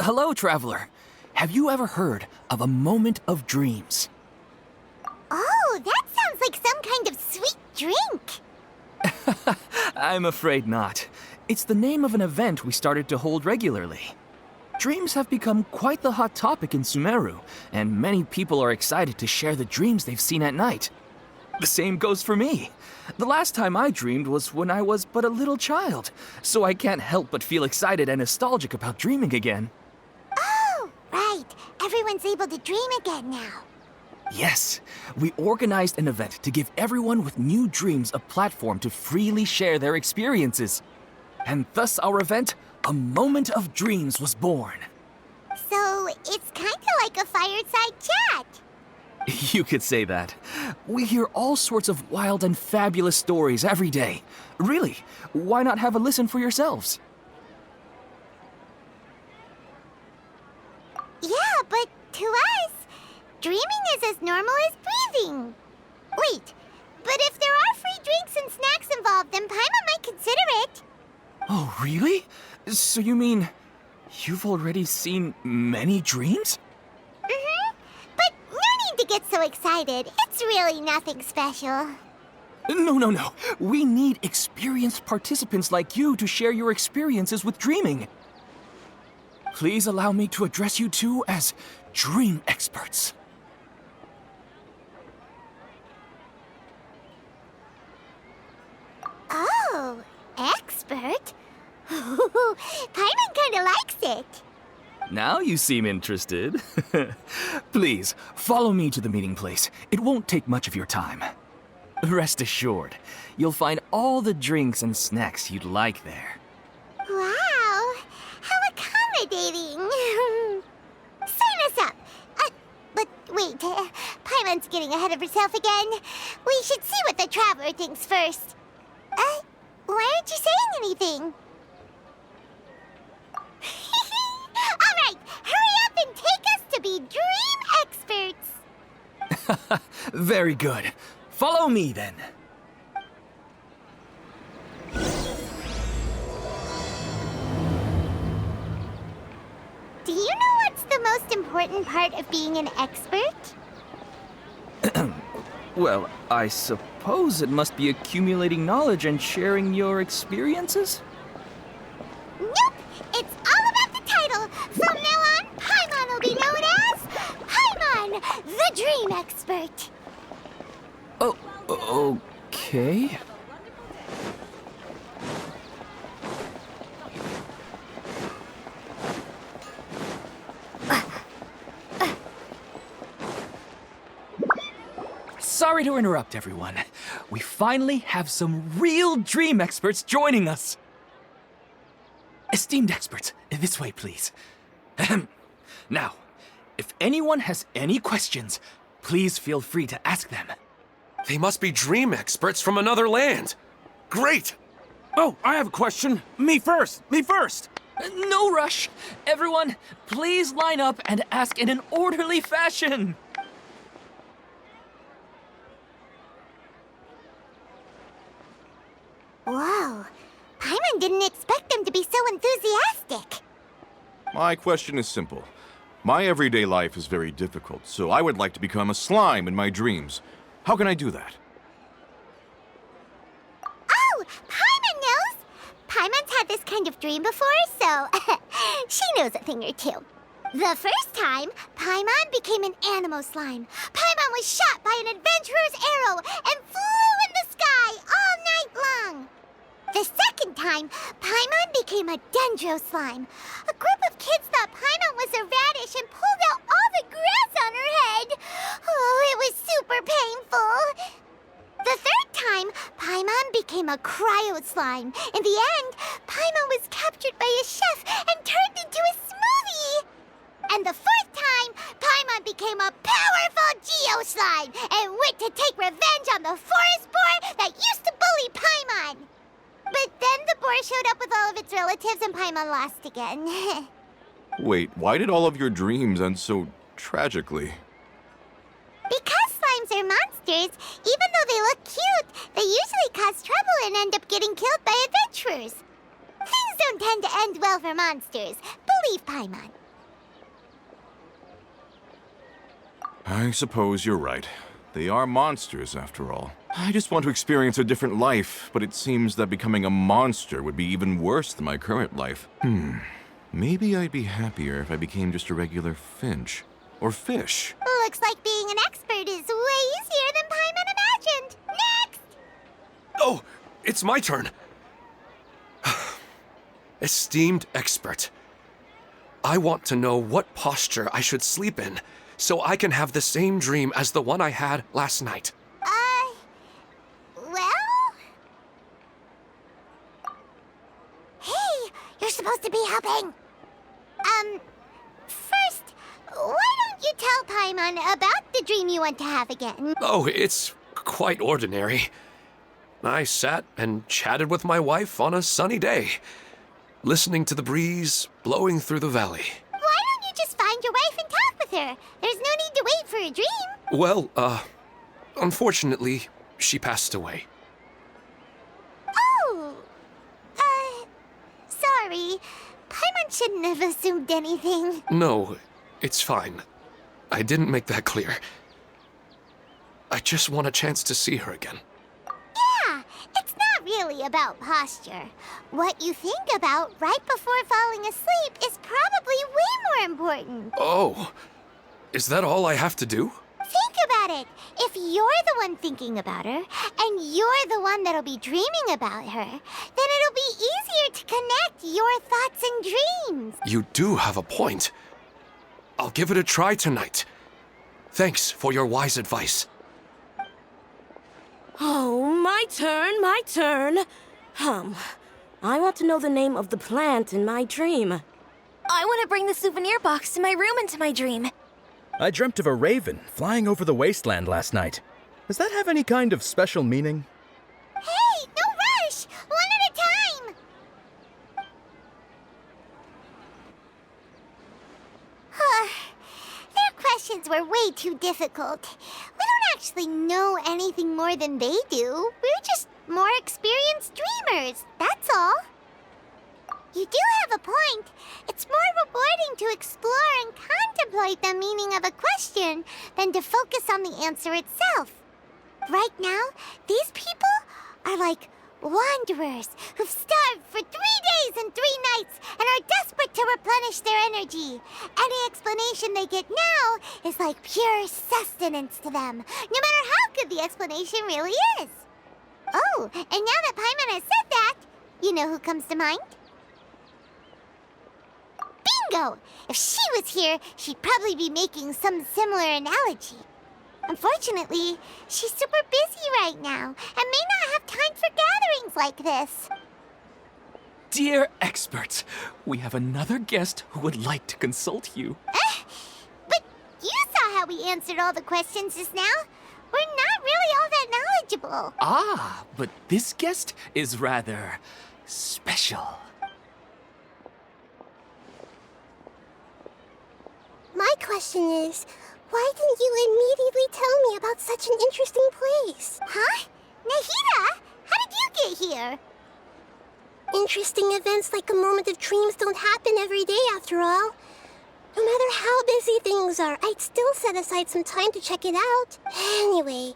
Hello, traveler. Have you ever heard of a moment of dreams? Oh, that sounds like some kind of sweet drink. I'm afraid not. It's the name of an event we started to hold regularly. Dreams have become quite the hot topic in Sumeru, and many people are excited to share the dreams they've seen at night. The same goes for me. The last time I dreamed was when I was but a little child, so I can't help but feel excited and nostalgic about dreaming again. Oh, right. Everyone's able to dream again now. Yes, we organized an event to give everyone with new dreams a platform to freely share their experiences. And thus our event, A Moment of Dreams, was born. So, it's kind of like a fireside chat. You could say that. We hear all sorts of wild and fabulous stories every day. Really, why not have a listen for yourselves? Yeah, but to us, dreaming is as normal as breathing. Wait, but if there are free drinks and snacks involved, then Paimon might consider it. Oh, really? So you mean you've already seen many dreams? But no need to get so excited. It's really nothing special. No. We need experienced participants like you to share your experiences with dreaming. Please allow me to address you two as dream experts. Oh, expert? Paimon kinda likes it. Now you seem interested. Please, follow me to the meeting place. It won't take much of your time. Rest assured, you'll find all the drinks and snacks you'd like there. Wow, how accommodating. Sign us up. But wait, Paimon's getting ahead of herself again. We should see what the traveler thinks first. Why aren't you saying anything? All right, hurry up and take us to be dream experts. Very good. Follow me then. Do you know what's the most important part of being an expert? Well, I suppose it must be accumulating knowledge and sharing your experiences? Nope! It's all about the title! From now on, Paimon will be known as Paimon, the Dream Expert! Oh, okay. Sorry to interrupt, everyone. We finally have some real dream experts joining us. Esteemed experts, this way, please. Ahem. Now, if anyone has any questions, please feel free to ask them. They must be dream experts from another land. Great! Oh, I have a question. Me first! No rush. Everyone, please line up and ask in an orderly fashion. Whoa, Paimon didn't expect them to be so enthusiastic. My question is simple. My everyday life is very difficult, so I would like to become a slime in my dreams. How can I do that? Oh, Paimon knows! Paimon's had this kind of dream before, so she knows a thing or two. The first time, Paimon became an animal slime. Paimon was shot by an adventurer's arrow and flew in the sky all night long. The second time, Paimon became a dendro slime. A group of kids thought Paimon was a radish and pulled out all the grass on her head. Oh, it was super painful. The third time, Paimon became a cryo slime. In the end, Paimon was captured by a chef and turned into a smoothie. And the fourth time, Paimon became a powerful geo slime and went to take revenge on the forest boar that used to bully Paimon. But then the boar showed up with all of its relatives and Paimon lost again. Wait, why did all of your dreams end so tragically? Because slimes are monsters, even though they look cute, they usually cause trouble and end up getting killed by adventurers. Things don't tend to end well for monsters. Believe Paimon. I suppose you're right. They are monsters, after all. I just want to experience a different life, but it seems that becoming a monster would be even worse than my current life. Maybe I'd be happier if I became just a regular finch. Or fish. Looks like being an expert is way easier than Paimon imagined. Next! Oh, it's my turn. Esteemed expert, I want to know what posture I should sleep in so I can have the same dream as the one I had last night. Well? Hey, you're supposed to be helping. First, why don't you tell Paimon about the dream you want to have again? Oh, it's quite ordinary. I sat and chatted with my wife on a sunny day, listening to the breeze blowing through the valley. Why don't you just find your wife and talk with her? There's no need to wait for a dream. Well, unfortunately, she passed away. Oh, sorry. Paimon shouldn't have assumed anything. No, it's fine. I didn't make that clear. I just want a chance to see her again. Yeah, it's not really about posture. What you think about right before falling asleep is probably way more important. Oh, is that all I have to do? Think about it. If you're the one thinking about her, and you're the one that'll be dreaming about her, then it'll be easier to connect your thoughts and dreams. You do have a point. I'll give it a try tonight. Thanks for your wise advice. Oh, my turn. I want to know the name of the plant in my dream. I want to bring the souvenir box to my room into my dream. I dreamt of a raven flying over the wasteland last night. Does that have any kind of special meaning? Hey, no rush! One at a time! Their questions were way too difficult. We don't actually know anything more than they do. We're just more experienced dreamers, that's all. You do have a point. It's more rewarding to explore and contemplate the meaning of a question than to focus on the answer itself. Right now, these people are like wanderers who've starved for 3 days and 3 nights and are desperate to replenish their energy. Any explanation they get now is like pure sustenance to them, no matter how good the explanation really is. Oh, and now that Paimon has said that, you know who comes to mind? Bingo! If she was here, she'd probably be making some similar analogy. Unfortunately, she's super busy right now and may not have time for gatherings like this. Dear experts, we have another guest who would like to consult you. But you saw how we answered all the questions just now. We're not really all that knowledgeable. Ah, but this guest is rather special. My question is, why didn't you immediately tell me about such an interesting place? Huh? Nahida, how did you get here? Interesting events like a moment of dreams don't happen every day after all. No matter how busy things are, I'd still set aside some time to check it out. Anyway,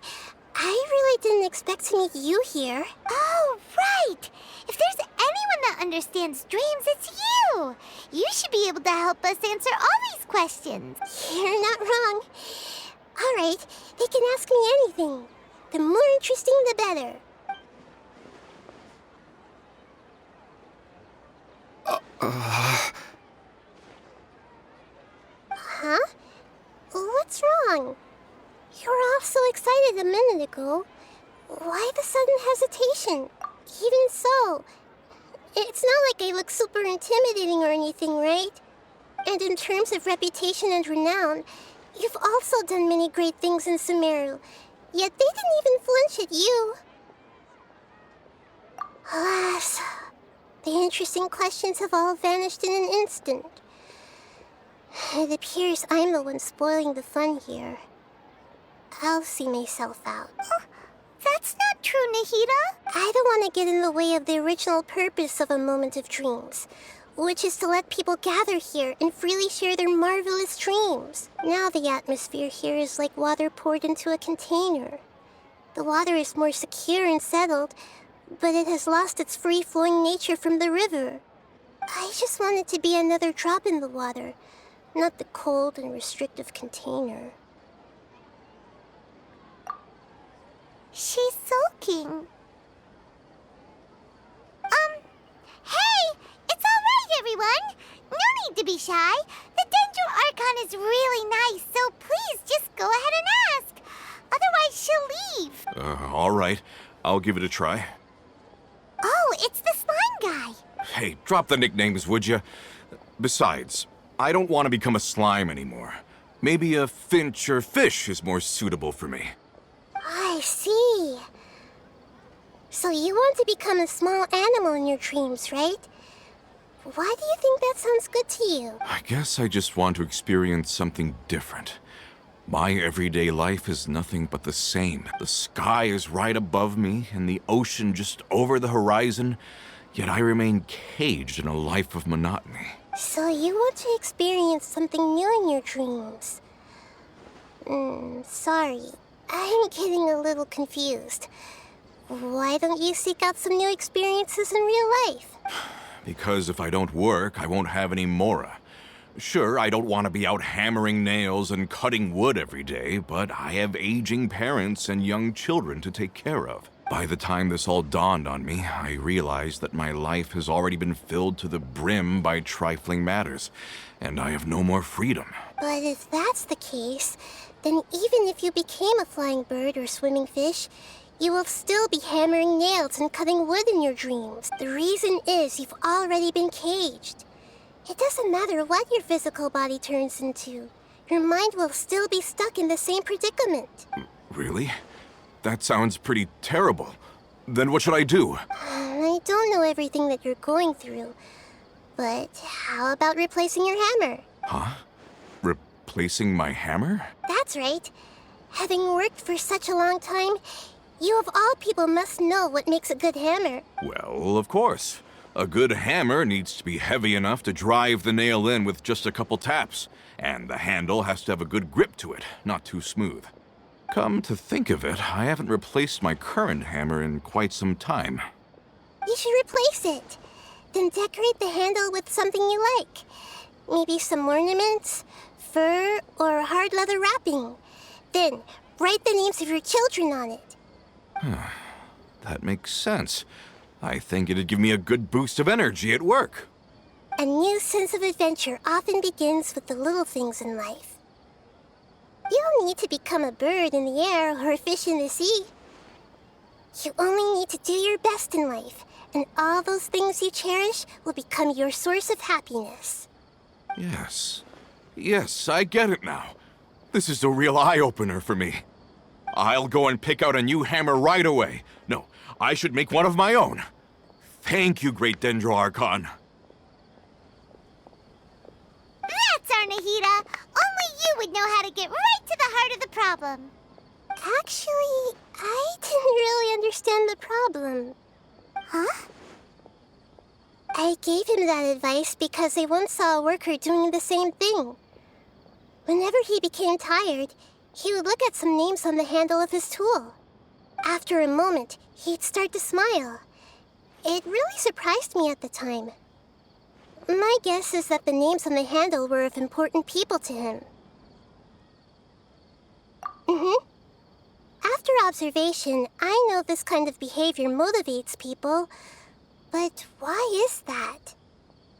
I really didn't expect to meet you here. Oh, right! If there's anyone that understands dreams, it's you! You should be able to help us answer all these questions. You're not wrong. All right, they can ask me anything. The more interesting, the better. Huh? What's wrong? You were all so excited a minute ago. Why the sudden hesitation? Even so, it's not like I look super intimidating or anything, right? And in terms of reputation and renown, you've also done many great things in Sumeru, yet they didn't even flinch at you. Alas, the interesting questions have all vanished in an instant. It appears I'm the one spoiling the fun here. I'll see myself out. Oh, that's not true, Nahida. I don't want to get in the way of the original purpose of a moment of dreams, which is to let people gather here and freely share their marvelous dreams. Now the atmosphere here is like water poured into a container. The water is more secure and settled, but it has lost its free-flowing nature from the river. I just want it to be another drop in the water, not the cold and restrictive container. She's sulking. Hey! It's all right, everyone! No need to be shy. The Dendro Archon is really nice, so please just go ahead and ask. Otherwise, she'll leave. All right. I'll give it a try. Oh, it's the slime guy. Hey, drop the nicknames, would you? Besides, I don't want to become a slime anymore. Maybe a finch or fish is more suitable for me. I see. So you want to become a small animal in your dreams, right? Why do you think that sounds good to you? I guess I just want to experience something different. My everyday life is nothing but the same. The sky is right above me and the ocean just over the horizon, yet I remain caged in a life of monotony. So you want to experience something new in your dreams? Sorry. I'm getting a little confused. Why don't you seek out some new experiences in real life? Because if I don't work, I won't have any Mora. Sure, I don't want to be out hammering nails and cutting wood every day, but I have aging parents and young children to take care of. By the time this all dawned on me, I realized that my life has already been filled to the brim by trifling matters, and I have no more freedom. But if that's the case, then even if you became a flying bird or swimming fish, you will still be hammering nails and cutting wood in your dreams. The reason is you've already been caged. It doesn't matter what your physical body turns into. Your mind will still be stuck in the same predicament. Really? That sounds pretty terrible. Then what should I do? I don't know everything that you're going through, but how about replacing your hammer? Huh? Replacing my hammer? That's right. Having worked for such a long time, you of all people must know what makes a good hammer. Well, of course. A good hammer needs to be heavy enough to drive the nail in with just a couple taps, and the handle has to have a good grip to it, not too smooth. Come to think of it, I haven't replaced my current hammer in quite some time. You should replace it. Then decorate the handle with something you like. Maybe some ornaments, fur, or hard leather wrapping. Then write the names of your children on it. That makes sense. I think it'd give me a good boost of energy at work. A new sense of adventure often begins with the little things in life. You don't need to become a bird in the air or a fish in the sea. You only need to do your best in life, and all those things you cherish will become your source of happiness. Yes. Yes, I get it now. This is a real eye-opener for me. I'll go and pick out a new hammer right away. No, I should make one of my own. Thank you, Great Dendro Archon. That's our Nahida. Only you would know how to get right to the heart of the problem. Actually, I didn't really understand the problem. Huh? I gave him that advice because I once saw a worker doing the same thing. Whenever he became tired, he would look at some names on the handle of his tool. After a moment, he'd start to smile. It really surprised me at the time. My guess is that the names on the handle were of important people to him. After observation, I know this kind of behavior motivates people. But why is that?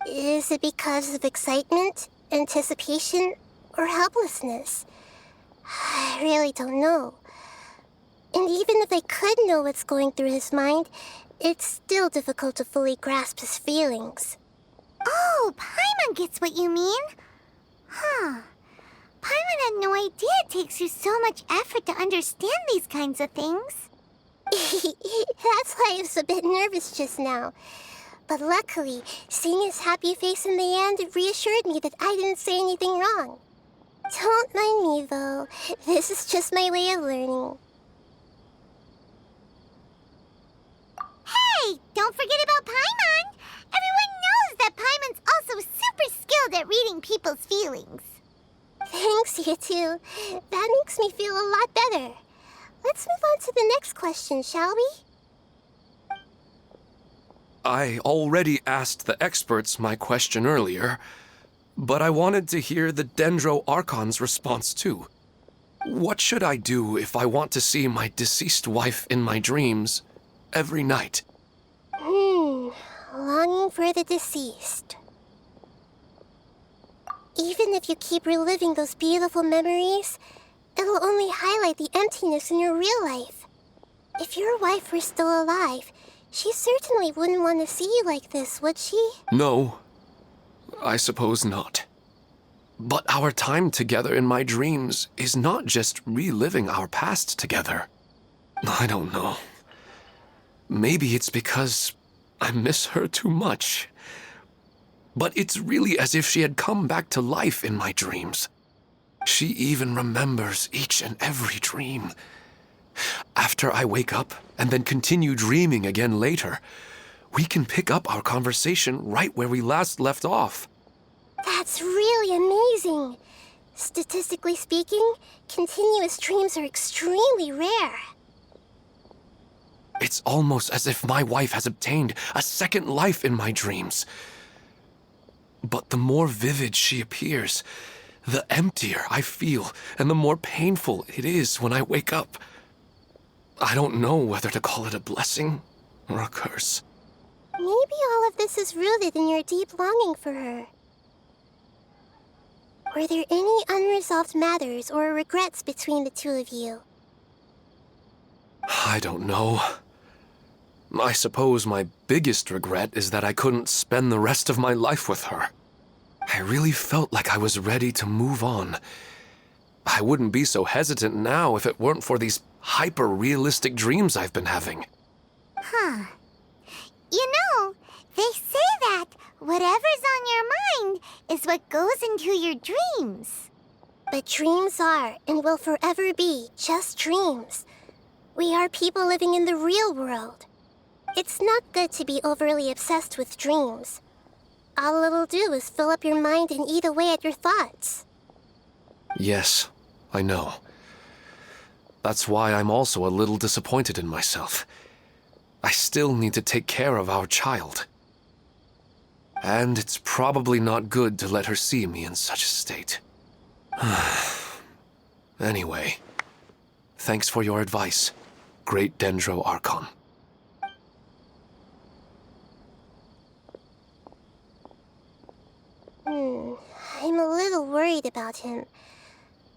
Is it because of excitement, anticipation, or helplessness? I really don't know. And even if I could know what's going through his mind, it's still difficult to fully grasp his feelings. Oh, Paimon gets what you mean. Huh. Paimon had no idea it takes you so much effort to understand these kinds of things. That's why I was a bit nervous just now. But luckily, seeing his happy face in the end reassured me that I didn't say anything wrong. Don't mind me, though. This is just my way of learning. Hey, don't forget about Paimon. Everyone knows that Paimon's skilled at reading people's feelings. Thanks, you two. That makes me feel a lot better. Let's move on to the next question, shall we? I already asked the experts my question earlier, but I wanted to hear the Dendro Archon's response too. What should I do if I want to see my deceased wife in my dreams every night? Longing for the deceased. Even if you keep reliving those beautiful memories, it'll only highlight the emptiness in your real life. If your wife were still alive, she certainly wouldn't want to see you like this, would she? No, I suppose not. But our time together in my dreams is not just reliving our past together. I don't know. Maybe it's because I miss her too much. But it's really as if she had come back to life in my dreams. She even remembers each and every dream. After I wake up and then continue dreaming again later, we can pick up our conversation right where we last left off. That's really amazing. Statistically speaking, continuous dreams are extremely rare. It's almost as if my wife has obtained a second life in my dreams. But the more vivid she appears, the emptier I feel and the more painful it is when I wake up. I don't know whether to call it a blessing or a curse. Maybe all of this is rooted in your deep longing for her. Were there any unresolved matters or regrets between the two of you? I don't know. I suppose my biggest regret is that I couldn't spend the rest of my life with her. I really felt like I was ready to move on. I wouldn't be so hesitant now if it weren't for these hyper-realistic dreams I've been having. Huh. You know, they say that whatever's on your mind is what goes into your dreams. But dreams are and will forever be just dreams. We are people living in the real world. It's not good to be overly obsessed with dreams. All it'll do is fill up your mind and eat away at your thoughts. Yes, I know. That's why I'm also a little disappointed in myself. I still need to take care of our child. And it's probably not good to let her see me in such a state. Anyway, thanks for your advice, Great Dendro Archon. I'm a little worried about him.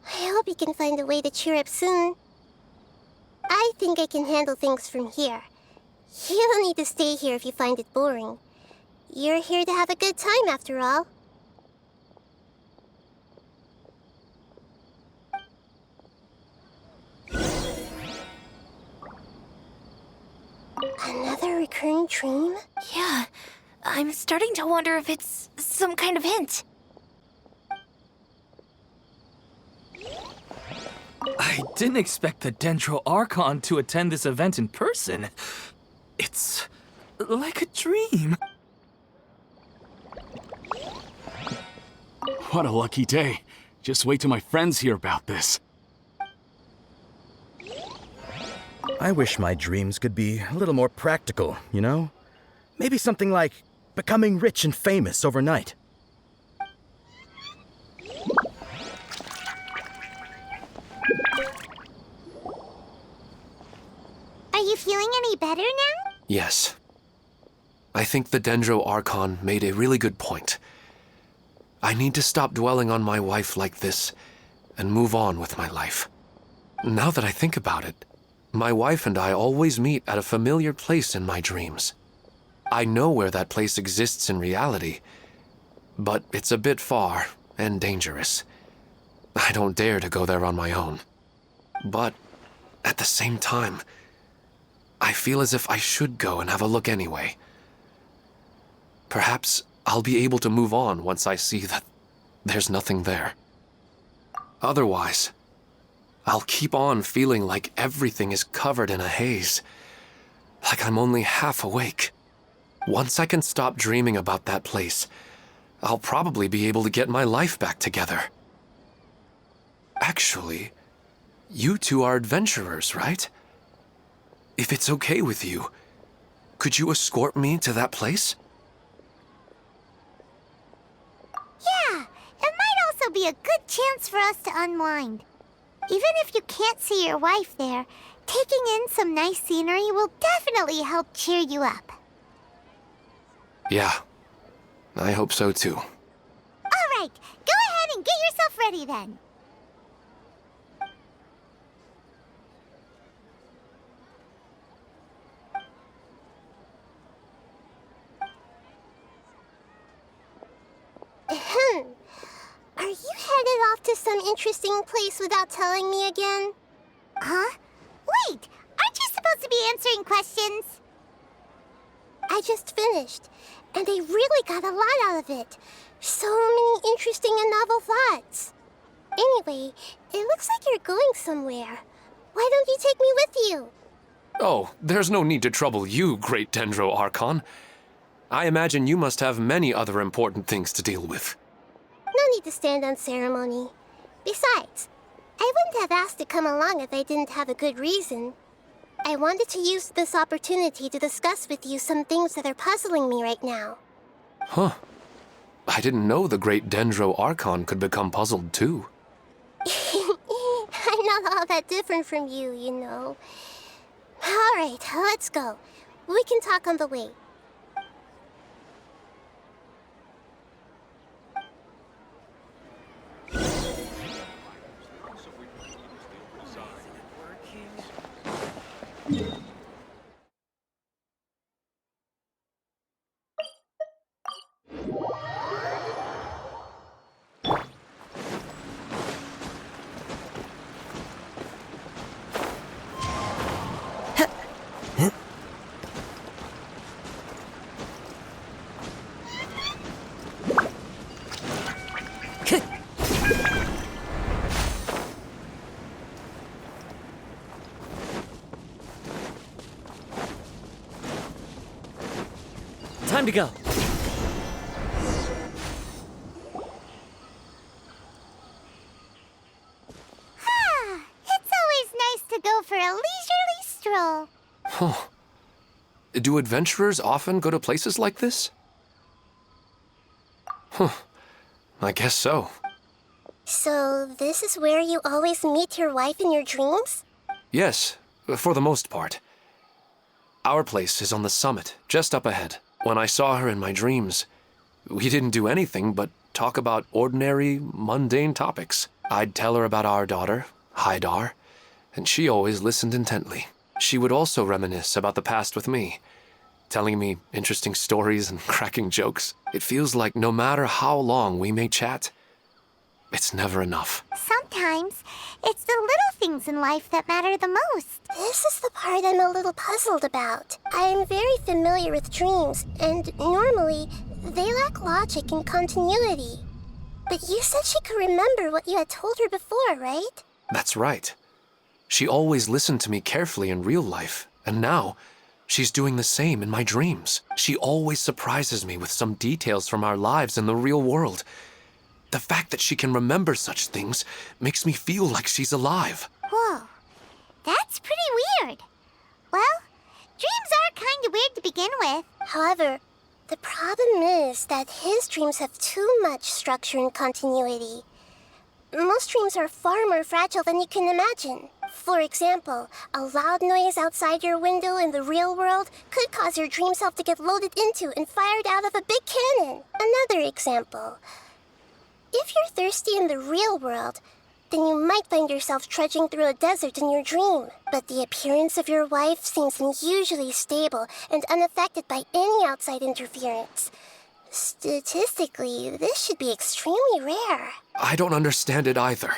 I hope he can find a way to cheer up soon. I think I can handle things from here. You don't need to stay here if you find it boring. You're here to have a good time, after all. Another recurring dream? Yeah, I'm starting to wonder if it's some kind of hint. I didn't expect the Dendro Archon to attend this event in person. It's like a dream. What a lucky day. Just wait till my friends hear about this. I wish my dreams could be a little more practical, you know? Maybe something like becoming rich and famous overnight. Are you feeling any better now? Yes. I think the Dendro Archon made a really good point. I need to stop dwelling on my wife like this and move on with my life. Now that I think about it, my wife and I always meet at a familiar place in my dreams. I know where that place exists in reality, but it's a bit far and dangerous. I don't dare to go there on my own. But at the same time, I feel as if I should go and have a look anyway. Perhaps I'll be able to move on once I see that there's nothing there. Otherwise, I'll keep on feeling like everything is covered in a haze, like I'm only half awake. Once I can stop dreaming about that place, I'll probably be able to get my life back together. Actually, you two are adventurers, right? If it's okay with you, could you escort me to that place? Yeah, it might also be a good chance for us to unwind. Even if you can't see your wife there, taking in some nice scenery will definitely help cheer you up. Yeah, I hope so too. All right, go ahead and get yourself ready then. Are you headed off to some interesting place without telling me again? Huh? Wait, aren't you supposed to be answering questions? I just finished, and I really got a lot out of it. So many interesting and novel thoughts. Anyway, it looks like you're going somewhere. Why don't you take me with you? Oh, there's no need to trouble you, great Dendro Archon. I imagine you must have many other important things to deal with. No need to stand on ceremony. Besides, I wouldn't have asked to come along if I didn't have a good reason. I wanted to use this opportunity to discuss with you some things that are puzzling me right now. Huh. I didn't know the great Dendro Archon could become puzzled too. I'm not all that different from you, you know. All right, let's go. We can talk on the way. Time to go. It's always nice to go for a leisurely stroll. Huh. Do adventurers often go to places like this? Huh. I guess so. So, this is where you always meet your wife in your dreams? Yes, for the most part. Our place is on the summit, just up ahead. When I saw her in my dreams, we didn't do anything but talk about ordinary, mundane topics. I'd tell her about our daughter, Haidar, and she always listened intently. She would also reminisce about the past with me, telling me interesting stories and cracking jokes. It feels like no matter how long we may chat, it's never enough. Sometimes, it's the little things in life that matter the most. This is the part I'm a little puzzled about. I'm very familiar with dreams, and normally, they lack logic and continuity. But you said she could remember what you had told her before, right? That's right. She always listened to me carefully in real life, and now, she's doing the same in my dreams. She always surprises me with some details from our lives in the real world. The fact that she can remember such things makes me feel like she's alive. Whoa, that's pretty weird. Well, dreams are kind of weird to begin with. However, the problem is that his dreams have too much structure and continuity. Most dreams are far more fragile than you can imagine. For example, a loud noise outside your window in the real world could cause your dream self to get loaded into and fired out of a big cannon. Another example. If you're thirsty in the real world, then you might find yourself trudging through a desert in your dream. But the appearance of your wife seems unusually stable and unaffected by any outside interference. Statistically, this should be extremely rare. I don't understand it either.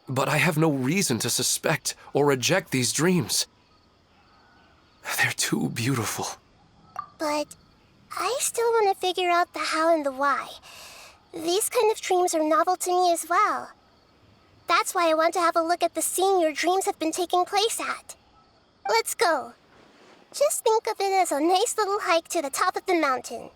But I have no reason to suspect or reject these dreams. They're too beautiful. But I still want to figure out the how and the why. These kind of dreams are novel to me as well. That's why I want to have a look at the scene your dreams have been taking place at. Let's go. Just think of it as a nice little hike to the top of the mountain.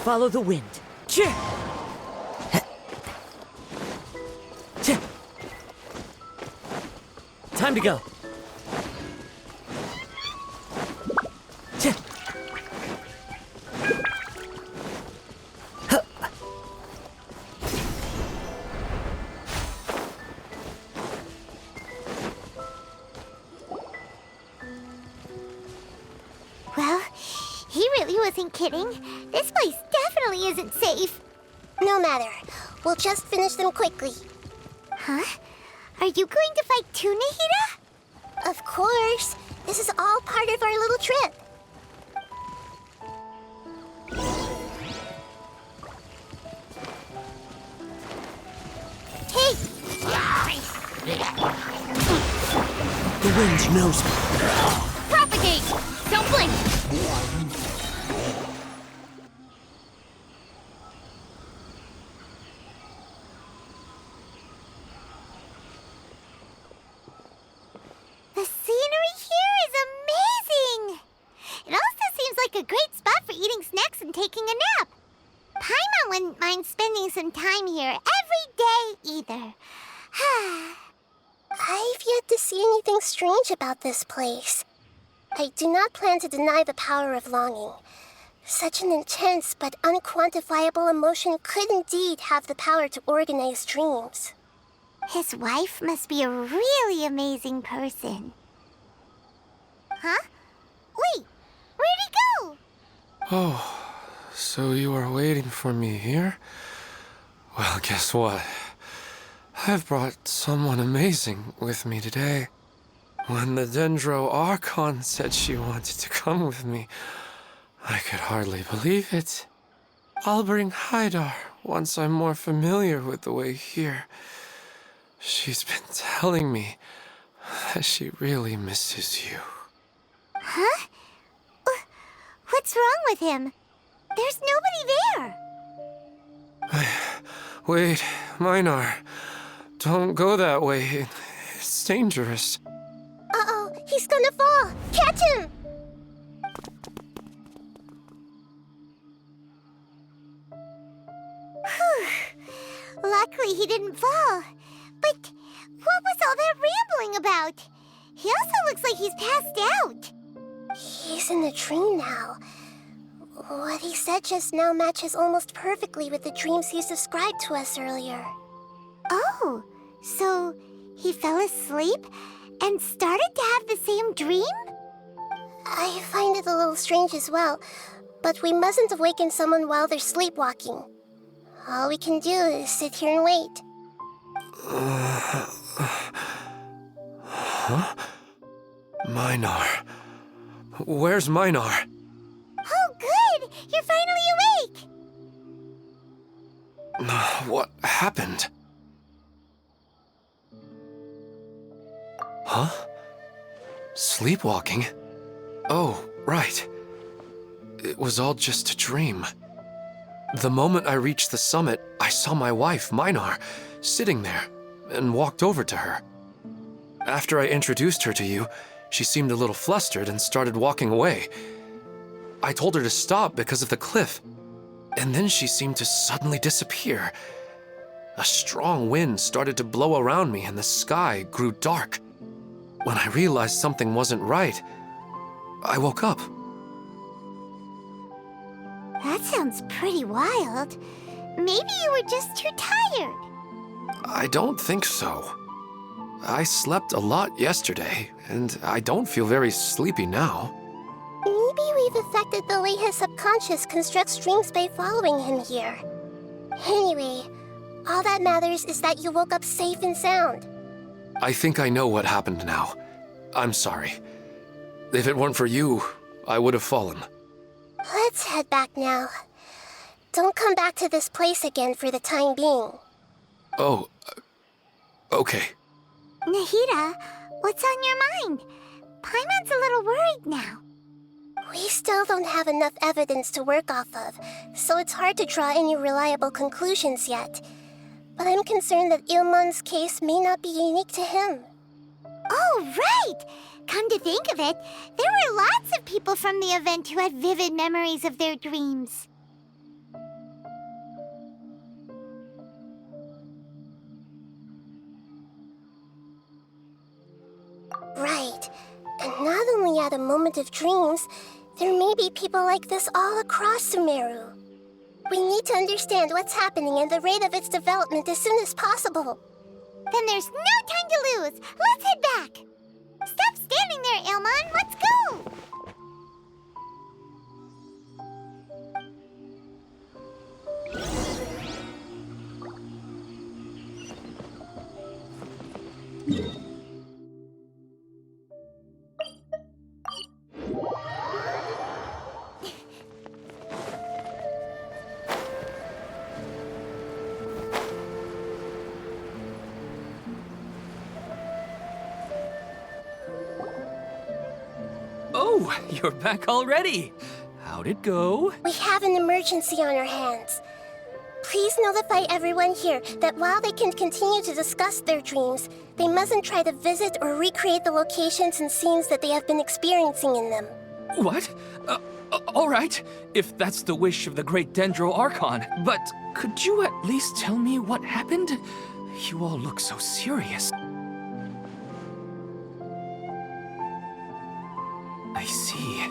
follow the wind. Chah! Chah! Time to go. Chah! Huh. Well, he really wasn't kidding. This place definitely isn't safe. No matter. We'll just finish them quickly. Huh? Are you going to fight too, Nahida? Of course. This is all part of our little trip. Hey! The wind knows me. Propagate! Don't blink! The scenery here is amazing! It also seems like a great spot for eating snacks and taking a nap. Paimon wouldn't mind spending some time here every day either. I've yet to see anything strange about this place. I do not plan to deny the power of longing. Such an intense but unquantifiable emotion could indeed have the power to organize dreams. His wife must be a really amazing person. Huh? Wait, where'd he go? Oh, so you are waiting for me here? Well, guess what? I've brought someone amazing with me today. When the Archon said she wanted to come with me, I could hardly believe it. I'll bring Haidar once I'm more familiar with the way here. She's been telling me that she really misses you. Huh? What's wrong with him? There's nobody there. Wait, Minar. Don't go that way. It's dangerous. Uh-oh, he's gonna fall! Catch him! Luckily he didn't fall. But what was all that rambling about? He also looks like he's passed out. He's in a dream now. What he said just now matches almost perfectly with the dreams he's described to us earlier. Oh, so he fell asleep and started to have the same dream? I find it a little strange as well, but we mustn't awaken someone while they're sleepwalking. All we can do is sit here and wait. Huh? Minar. Where's Minar? Oh, good! You're finally awake! What happened? Huh? Sleepwalking? Oh, right. It was all just a dream. The moment I reached the summit, I saw my wife, Minar, sitting there, and walked over to her. After I introduced her to you, she seemed a little flustered and started walking away. I told her to stop because of the cliff, and then she seemed to suddenly disappear. A strong wind started to blow around me and the sky grew dark. When I realized something wasn't right, I woke up. That sounds pretty wild. Maybe you were just too tired. I don't think so. I slept a lot yesterday, and I don't feel very sleepy now. Maybe we've affected the way his subconscious constructs dreams by following him here. Anyway, all that matters is that you woke up safe and sound. I think I know what happened now. I'm sorry. If it weren't for you, I would have fallen. Let's head back now. Don't come back to this place again for the time being. Oh, okay. Nahida, what's on your mind? Paimon's a little worried now. We still don't have enough evidence to work off of, so it's hard to draw any reliable conclusions yet. But I'm concerned that Ilmon's case may not be unique to him. Oh, right! Come to think of it, there were lots of people from the event who had vivid memories of their dreams. at a moment of dreams, there may be people like this all across Sumeru. We need to understand what's happening and the rate of its development as soon as possible. Then there's no time to lose. Let's head back. Stop standing there, Ilmon. Let's go. Oh, you're back already. How'd it go? We have an emergency on our hands. Please notify everyone here that while they can continue to discuss their dreams, they mustn't try to visit or recreate the locations and scenes that they have been experiencing in them. What? All right, if that's the wish of the great Dendro Archon. But could you at least tell me what happened? You all look so serious. I see.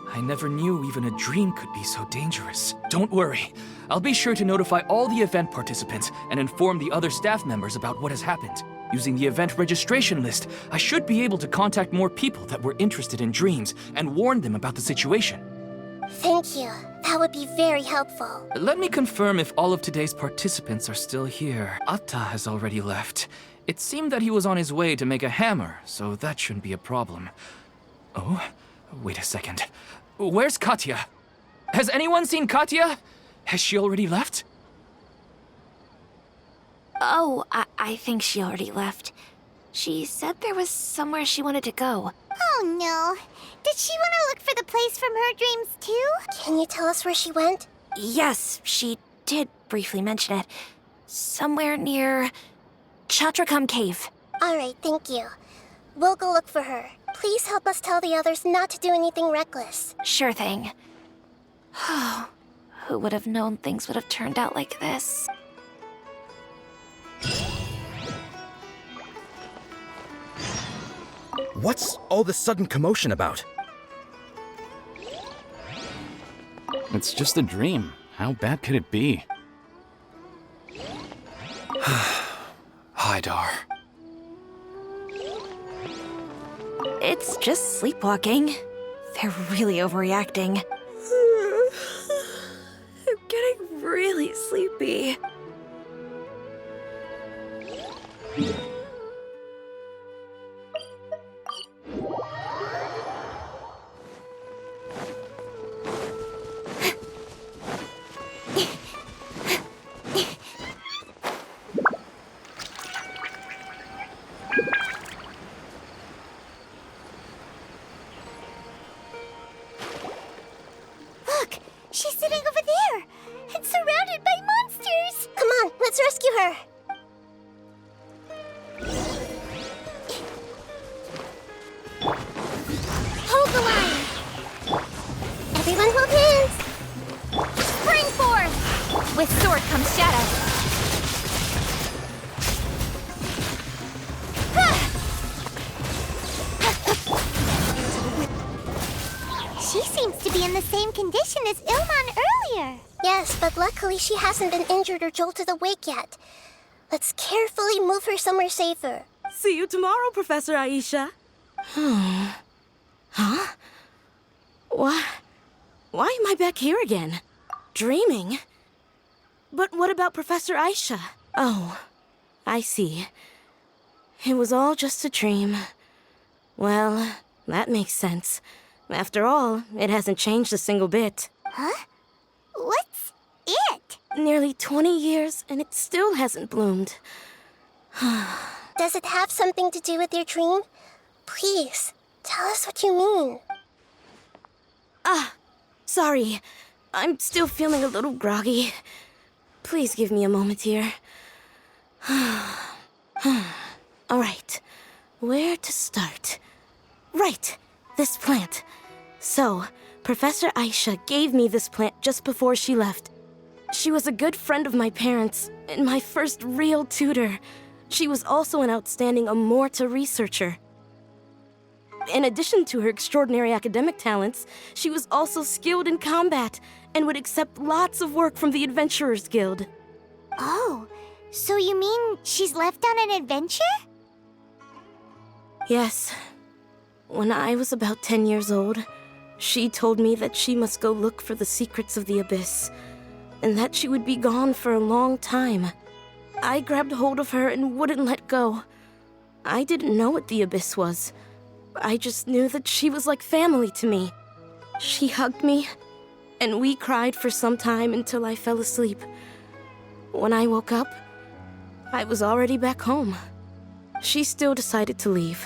I never knew even a dream could be so dangerous. Don't worry. I'll be sure to notify all the event participants and inform the other staff members about what has happened. Using the event registration list, I should be able to contact more people that were interested in dreams and warn them about the situation. Thank you. That would be very helpful. Let me confirm if all of today's participants are still here. Atta has already left. It seemed that he was on his way to make a hammer, so that shouldn't be a problem. Oh, wait a second. Where's Katya? Has anyone seen Katya? Has she already left? Oh, I think she already left. She said there was somewhere she wanted to go. Oh no. Did she want to look for the place from her dreams too? Can you tell us where she went? Yes, she did briefly mention it. Somewhere near Chatrakam Cave. All right, thank you. We'll go look for her. Please help us tell the others not to do anything reckless. Sure thing. Who would have known things would have turned out like this? What's all this sudden commotion about? It's just a dream. How bad could it be? Hi, Dar. It's just sleepwalking. They're really overreacting. I'm getting really sleepy. Look, she's sitting over there and surrounded by monsters. Come on, let's rescue her. Hold the line. Everyone hold hands. Spring forth. With sword comes shadow. She seems to be in the same condition as Ilmon earlier. Yes, but luckily she hasn't been injured or jolted awake yet. Let's carefully move her somewhere safer. See you tomorrow, Professor Aisha. Huh? Why am I back here again? Dreaming? But what about Professor Aisha? Oh, I see. It was all just a dream. Well, that makes sense. After all, it hasn't changed a single bit. Huh? What's it? Nearly 20 years, and it still hasn't bloomed. Does it have something to do with your dream? Please, tell us what you mean. Sorry. I'm still feeling a little groggy. Please give me a moment here. All right. Where to start? Right. This plant. So, Professor Aisha gave me this plant just before she left. She was a good friend of my parents and my first real tutor. She was also an outstanding Amorta researcher. In addition to her extraordinary academic talents, she was also skilled in combat and would accept lots of work from the Adventurers Guild. Oh, so you mean she's left on an adventure? Yes. When I was about 10 years old, she told me that she must go look for the secrets of the Abyss, and that she would be gone for a long time. I grabbed hold of her and wouldn't let go. I didn't know what the Abyss was. I just knew that she was like family to me. She hugged me, and we cried for some time until I fell asleep. When I woke up, I was already back home. She still decided to leave,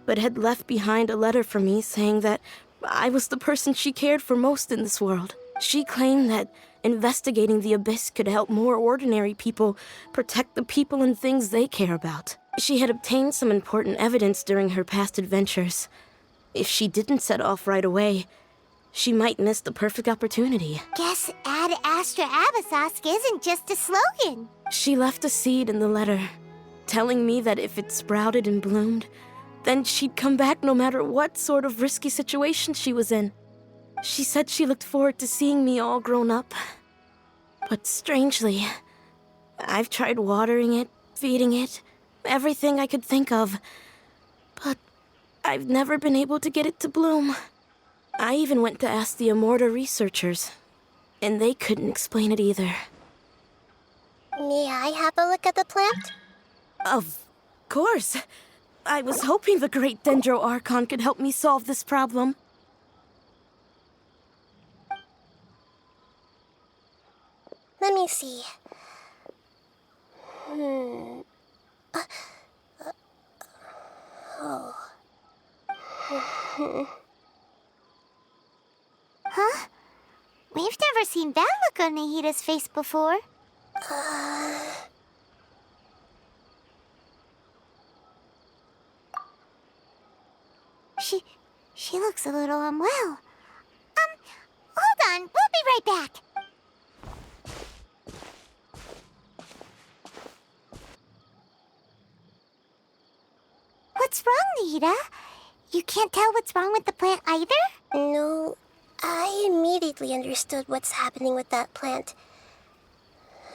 but had left behind a letter for me saying that I was the person she cared for most in this world. She claimed that investigating the Abyss could help more ordinary people protect the people and things they care about. She had obtained some important evidence during her past adventures. If she didn't set off right away, she might miss the perfect opportunity. Guess Ad Astra Abyssosque isn't just a slogan. She left a seed in the letter, telling me that if it sprouted and bloomed, then she'd come back no matter what sort of risky situation she was in. She said she looked forward to seeing me all grown up. But strangely, I've tried watering it, feeding it, everything I could think of. But I've never been able to get it to bloom. I even went to ask the Immorta researchers, and they couldn't explain it either. May I have a look at the plant? Of course. I was hoping the great Dendro Archon could help me solve this problem. Let me see. Huh? We've never seen that look on Nahida's face before. She looks a little unwell. Hold on, we'll be right back. What's wrong, Nahida? You can't tell what's wrong with the plant either? No, I immediately understood what's happening with that plant.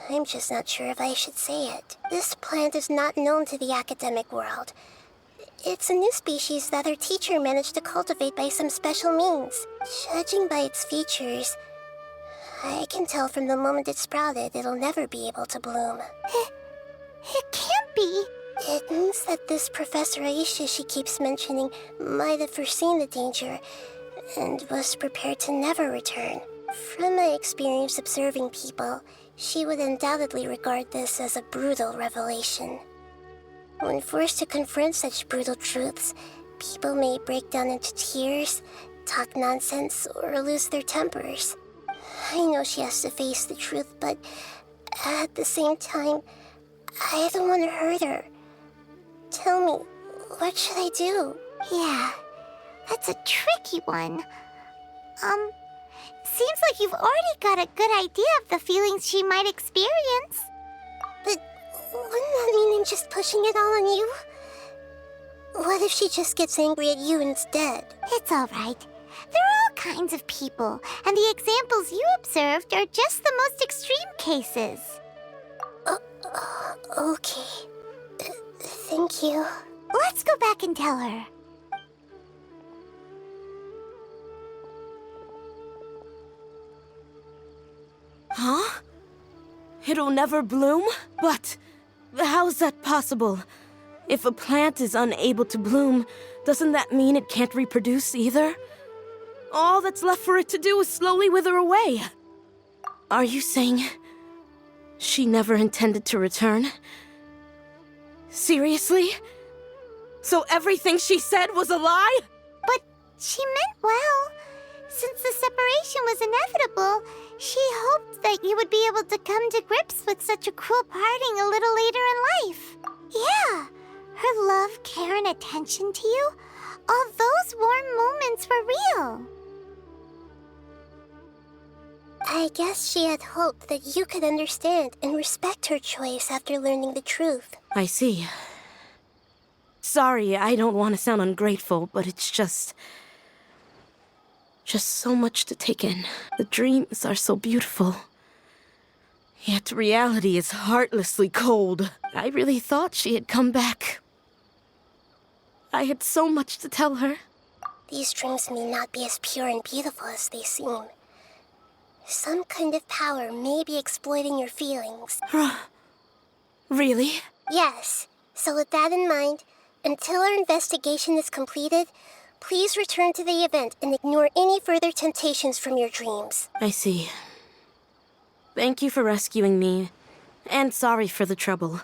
I'm just not sure if I should say it. This plant is not known to the academic world. It's a new species that our teacher managed to cultivate by some special means. Judging by its features, I can tell from the moment it sprouted it'll never be able to bloom. It can't be. It means that this Professor Aisha she keeps mentioning might have foreseen the danger and was prepared to never return. From my experience observing people, she would undoubtedly regard this as a brutal revelation. When forced to confront such brutal truths, people may break down into tears, talk nonsense, or lose their tempers. I know she has to face the truth, but at the same time, I don't want to hurt her. Tell me, what should I do? Yeah, that's a tricky one. Seems like you've already got a good idea of the feelings she might experience. But wouldn't that mean I'm just pushing it all on you? What if she just gets angry at you instead? It's all right. There are all kinds of people, and the examples you observed are just the most extreme cases. Okay. Thank you. Let's go back and tell her. Huh? It'll never bloom? But how's that possible? If a plant is unable to bloom, doesn't that mean it can't reproduce either? All that's left for it to do is slowly wither away. Are you saying she never intended to return? Seriously? So everything she said was a lie? But she meant well. Since the separation was inevitable, she hoped that you would be able to come to grips with such a cruel parting a little later in life. Yeah, her love, care, and attention to you, all those warm moments were real. I guess she had hoped that you could understand and respect her choice after learning the truth. I see. Sorry, I don't want to sound ungrateful, but it's just so much to take in. The dreams are so beautiful. Yet reality is heartlessly cold. I really thought she had come back. I had so much to tell her. These dreams may not be as pure and beautiful as they seem. Some kind of power may be exploiting your feelings. Really? Yes. So with that in mind, until our investigation is completed, please return to the event and ignore any further temptations from your dreams. I see. Thank you for rescuing me, and sorry for the trouble.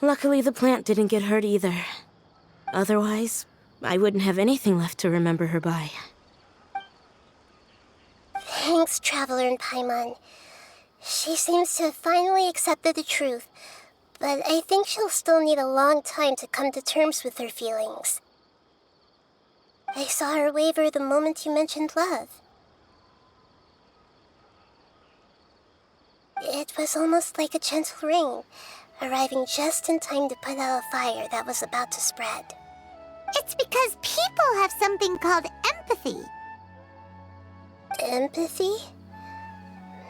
Luckily, the plant didn't get hurt either. Otherwise, I wouldn't have anything left to remember her by. Thanks, Traveler and Paimon. She seems to have finally accepted the truth, but I think she'll still need a long time to come to terms with her feelings. I saw her waver the moment you mentioned love. It was almost like a gentle rain, arriving just in time to put out a fire that was about to spread. It's because people have something called empathy. Empathy?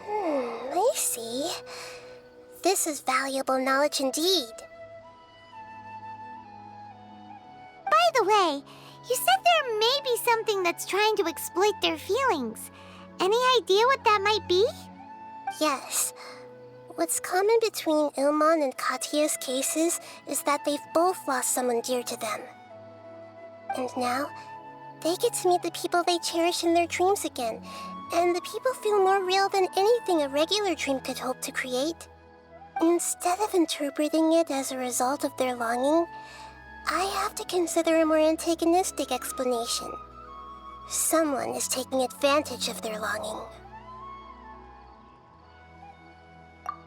I see. This is valuable knowledge indeed. By the way, you said there may be something that's trying to exploit their feelings. Any idea what that might be? Yes. What's common between Ilmon and Katya's cases is that they've both lost someone dear to them. And now, they get to meet the people they cherish in their dreams again, and the people feel more real than anything a regular dream could hope to create. Instead of interpreting it as a result of their longing, I have to consider a more antagonistic explanation. Someone is taking advantage of their longing.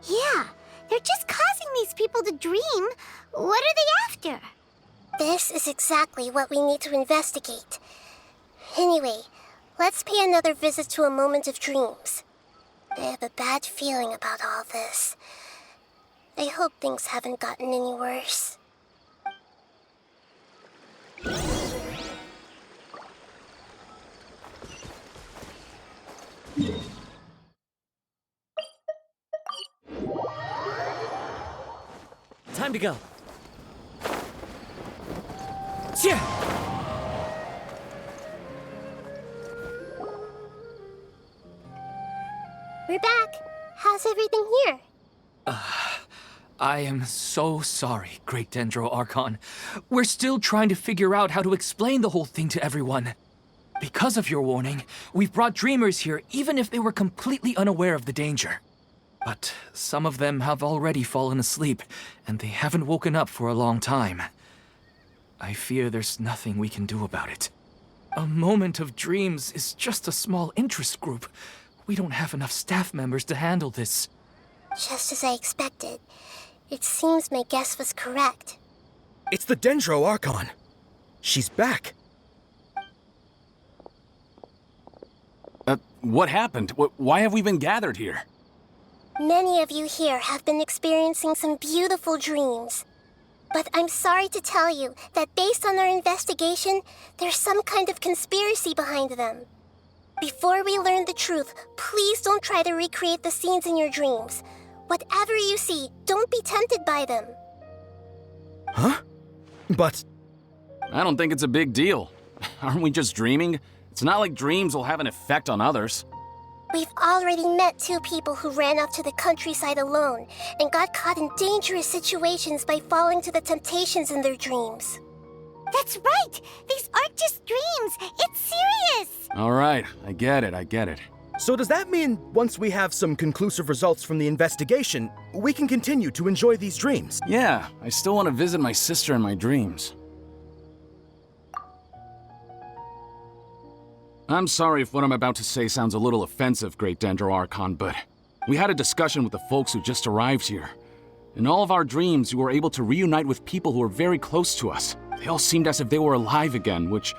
Yeah, they're just causing these people to dream. What are they after? This is exactly what we need to investigate. Anyway, let's pay another visit to a moment of dreams. I have a bad feeling about all this. I hope things haven't gotten any worse. Time to go. Yeah. We're back. How's everything here? I am so sorry, Great Dendro Archon. We're still trying to figure out how to explain the whole thing to everyone. Because of your warning, we've brought dreamers here even if they were completely unaware of the danger. But some of them have already fallen asleep, and they haven't woken up for a long time. I fear there's nothing we can do about it. A moment of dreams is just a small interest group. We don't have enough staff members to handle this. Just as I expected. It seems my guess was correct. It's the Dendro Archon. She's back. What happened? Why have we been gathered here? Many of you here have been experiencing some beautiful dreams. But I'm sorry to tell you that based on our investigation, there's some kind of conspiracy behind them. Before we learn the truth, please don't try to recreate the scenes in your dreams. Whatever you see, don't be tempted by them. Huh? But... I don't think it's a big deal. Aren't we just dreaming? It's not like dreams will have an effect on others. We've already met 2 people who ran off to the countryside alone and got caught in dangerous situations by falling to the temptations in their dreams. That's right! These aren't just dreams! It's serious! All right, I get it. so does that mean once we have some conclusive results from the investigation, we can continue to enjoy these dreams? Yeah, I still want to visit my sister in my dreams. I'm sorry if what I'm about to say sounds a little offensive, Great Dendro Archon, but we had a discussion with the folks who just arrived here. In all of our dreams, we were able to reunite with people who were very close to us. They all seemed as if they were alive again, which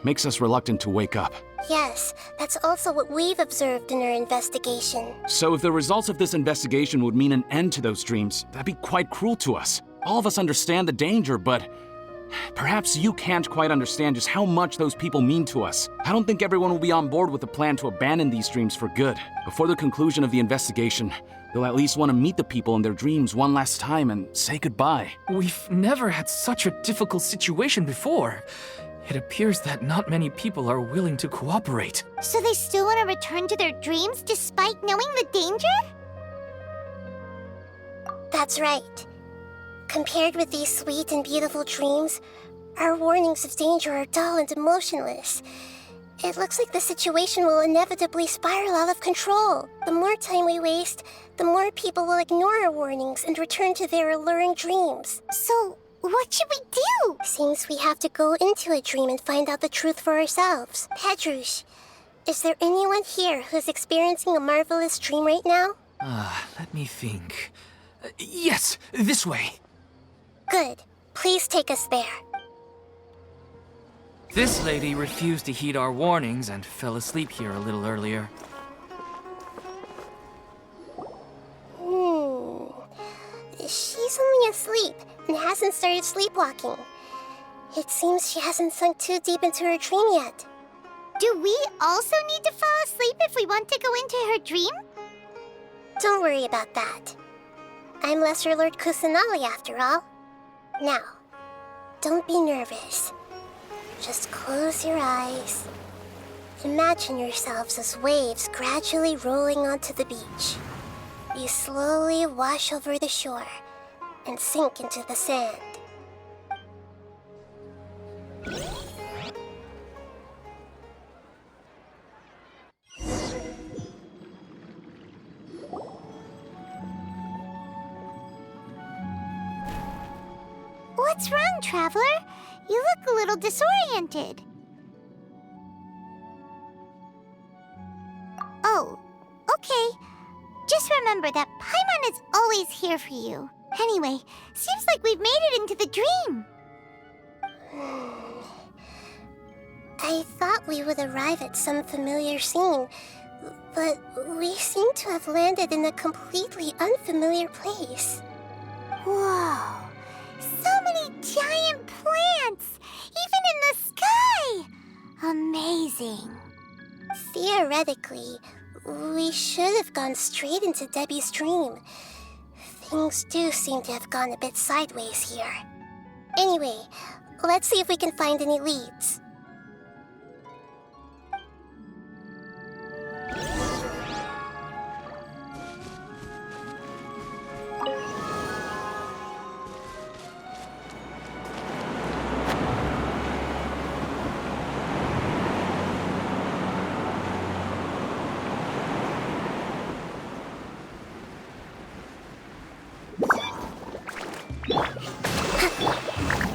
makes us reluctant to wake up. Yes, that's also what we've observed in our investigation. So if the results of this investigation would mean an end to those dreams, that'd be quite cruel to us. All of us understand the danger, but Perhaps you can't quite understand just how much those people mean to us. I don't think everyone will be on board with the plan to abandon these dreams for good. Before the conclusion of the investigation, they'll at least want to meet the people in their dreams one last time and say goodbye. We've never had such a difficult situation before. It appears that not many people are willing to cooperate. So they still want to return to their dreams despite knowing the danger? That's right. Compared with these sweet and beautiful dreams, our warnings of danger are dull and emotionless. It looks like the situation will inevitably spiral out of control. The more time we waste, the more people will ignore our warnings and return to their alluring dreams. So, what should we do? Seems we have to go into a dream and find out the truth for ourselves. Pedrush, is there anyone here who's experiencing a marvelous dream right now? Let me think. Yes, this way. Good. Please take us there. This lady refused to heed our warnings and fell asleep here a little earlier. She's only asleep and hasn't started sleepwalking. It seems she hasn't sunk too deep into her dream yet. Do we also need to fall asleep if we want to go into her dream? Don't worry about that. I'm Lesser Lord Kusanali after all. Now, don't be nervous. Just close your eyes. Imagine yourselves as waves gradually rolling onto the beach. You slowly wash over the shore and sink into the sand. What's wrong, Traveler? You look a little disoriented. Oh, okay. Just remember that Paimon is always here for you. Anyway, seems like we've made it into the dream. I thought we would arrive at some familiar scene, but we seem to have landed in a completely unfamiliar place. Whoa, so many giant plants, even in the sky! Amazing. Theoretically, we should have gone straight into Debbie's dream. Things do seem to have gone a bit sideways here. Anyway, let's see if we can find any leads.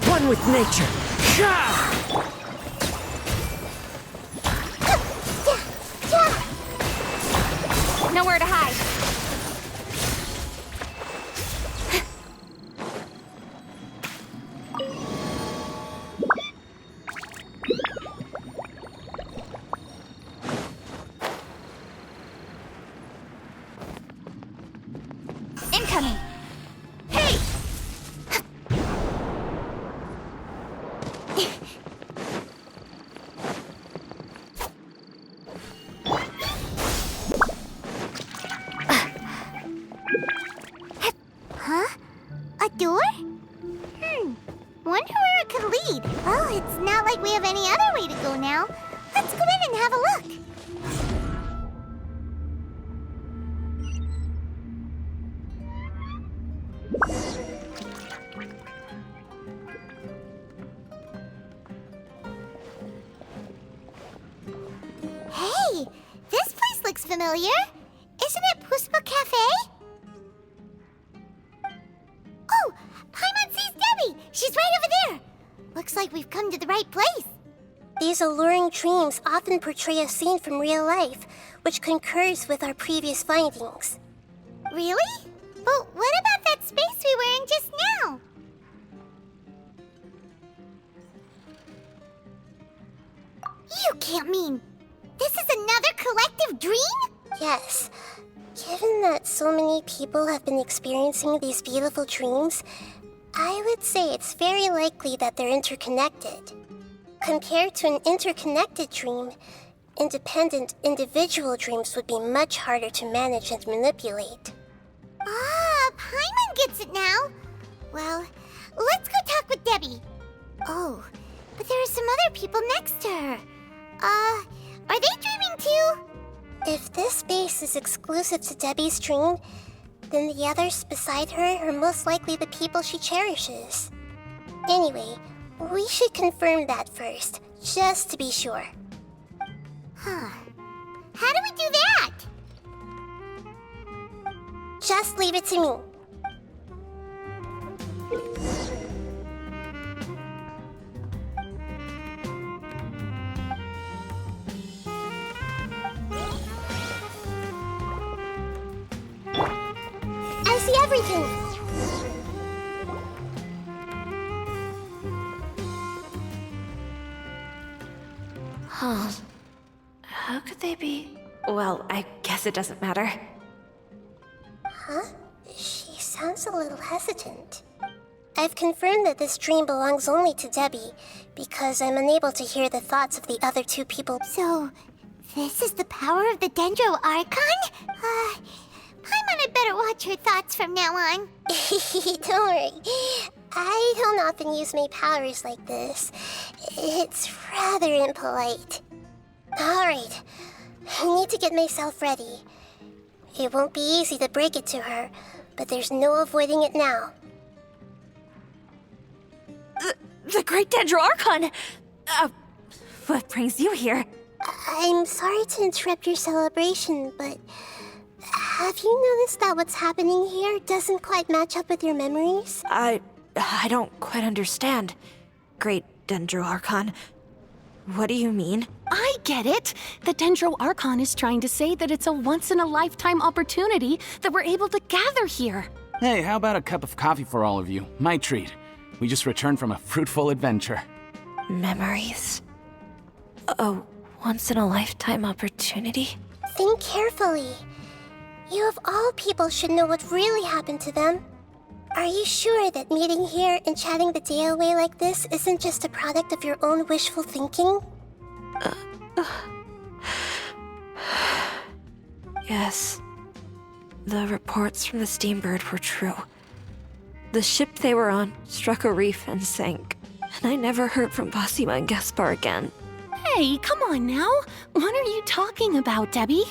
One with nature. Nowhere to hide. Incoming. Hey! Huh? A door? Wonder where it could lead. Well, it's not like we have any other way to go now. Let's go in and have a look. Hey, this place looks familiar. Isn't it Puspa Cafe? Oh, Paimon sees Debbie. She's right over there. Looks like we've come to the right place. These alluring dreams often portray a scene from real life, which concurs with our previous findings. Really? But what about that space we were in just now? You can't mean this is another collective dream? Yes. Given that so many people have been experiencing these beautiful dreams, I would say it's very likely that they're interconnected. Compared to an interconnected dream, independent individual dreams would be much harder to manage and manipulate. Ah, Paimon gets it now. Well, let's go talk with Debbie. Oh, but there are some other people next to her. Are they dreaming too? If this space is exclusive to Debbie's dream, then the others beside her are most likely the people she cherishes. Anyway, we should confirm that first, just to be sure. Huh. How do we do that? Just leave it to me. I see everything. Huh. How could they be? Well, I guess it doesn't matter. Huh? She sounds a little hesitant. I've confirmed that this dream belongs only to Debbie, because I'm unable to hear the thoughts of the other two people. So, this is the power of the Dendro Archon? Paimon had better watch her thoughts from now on. Don't worry. I don't often use my powers like this. It's rather impolite. Alright, I need to get myself ready. It won't be easy to break it to her, but there's no avoiding it now. The Great Dendro Archon! What brings you here? I'm sorry to interrupt your celebration, but have you noticed that what's happening here doesn't quite match up with your memories? I don't quite understand. Great Dendro Archon. What do you mean? I get it. The Dendro Archon is trying to say that it's a once-in-a-lifetime opportunity that we're able to gather here. Hey, how about a cup of coffee for all of you? My treat. We just returned from a fruitful adventure. Memories. A once-in-a-lifetime opportunity? Think carefully. You of all people should know what really happened to them. Are you sure that meeting here and chatting the day away like this isn't just a product of your own wishful thinking? Yes. The reports from the Steambird were true. The ship they were on struck a reef and sank. And I never heard from Basima and Gaspar again. Hey, come on now. What are you talking about, Debbie?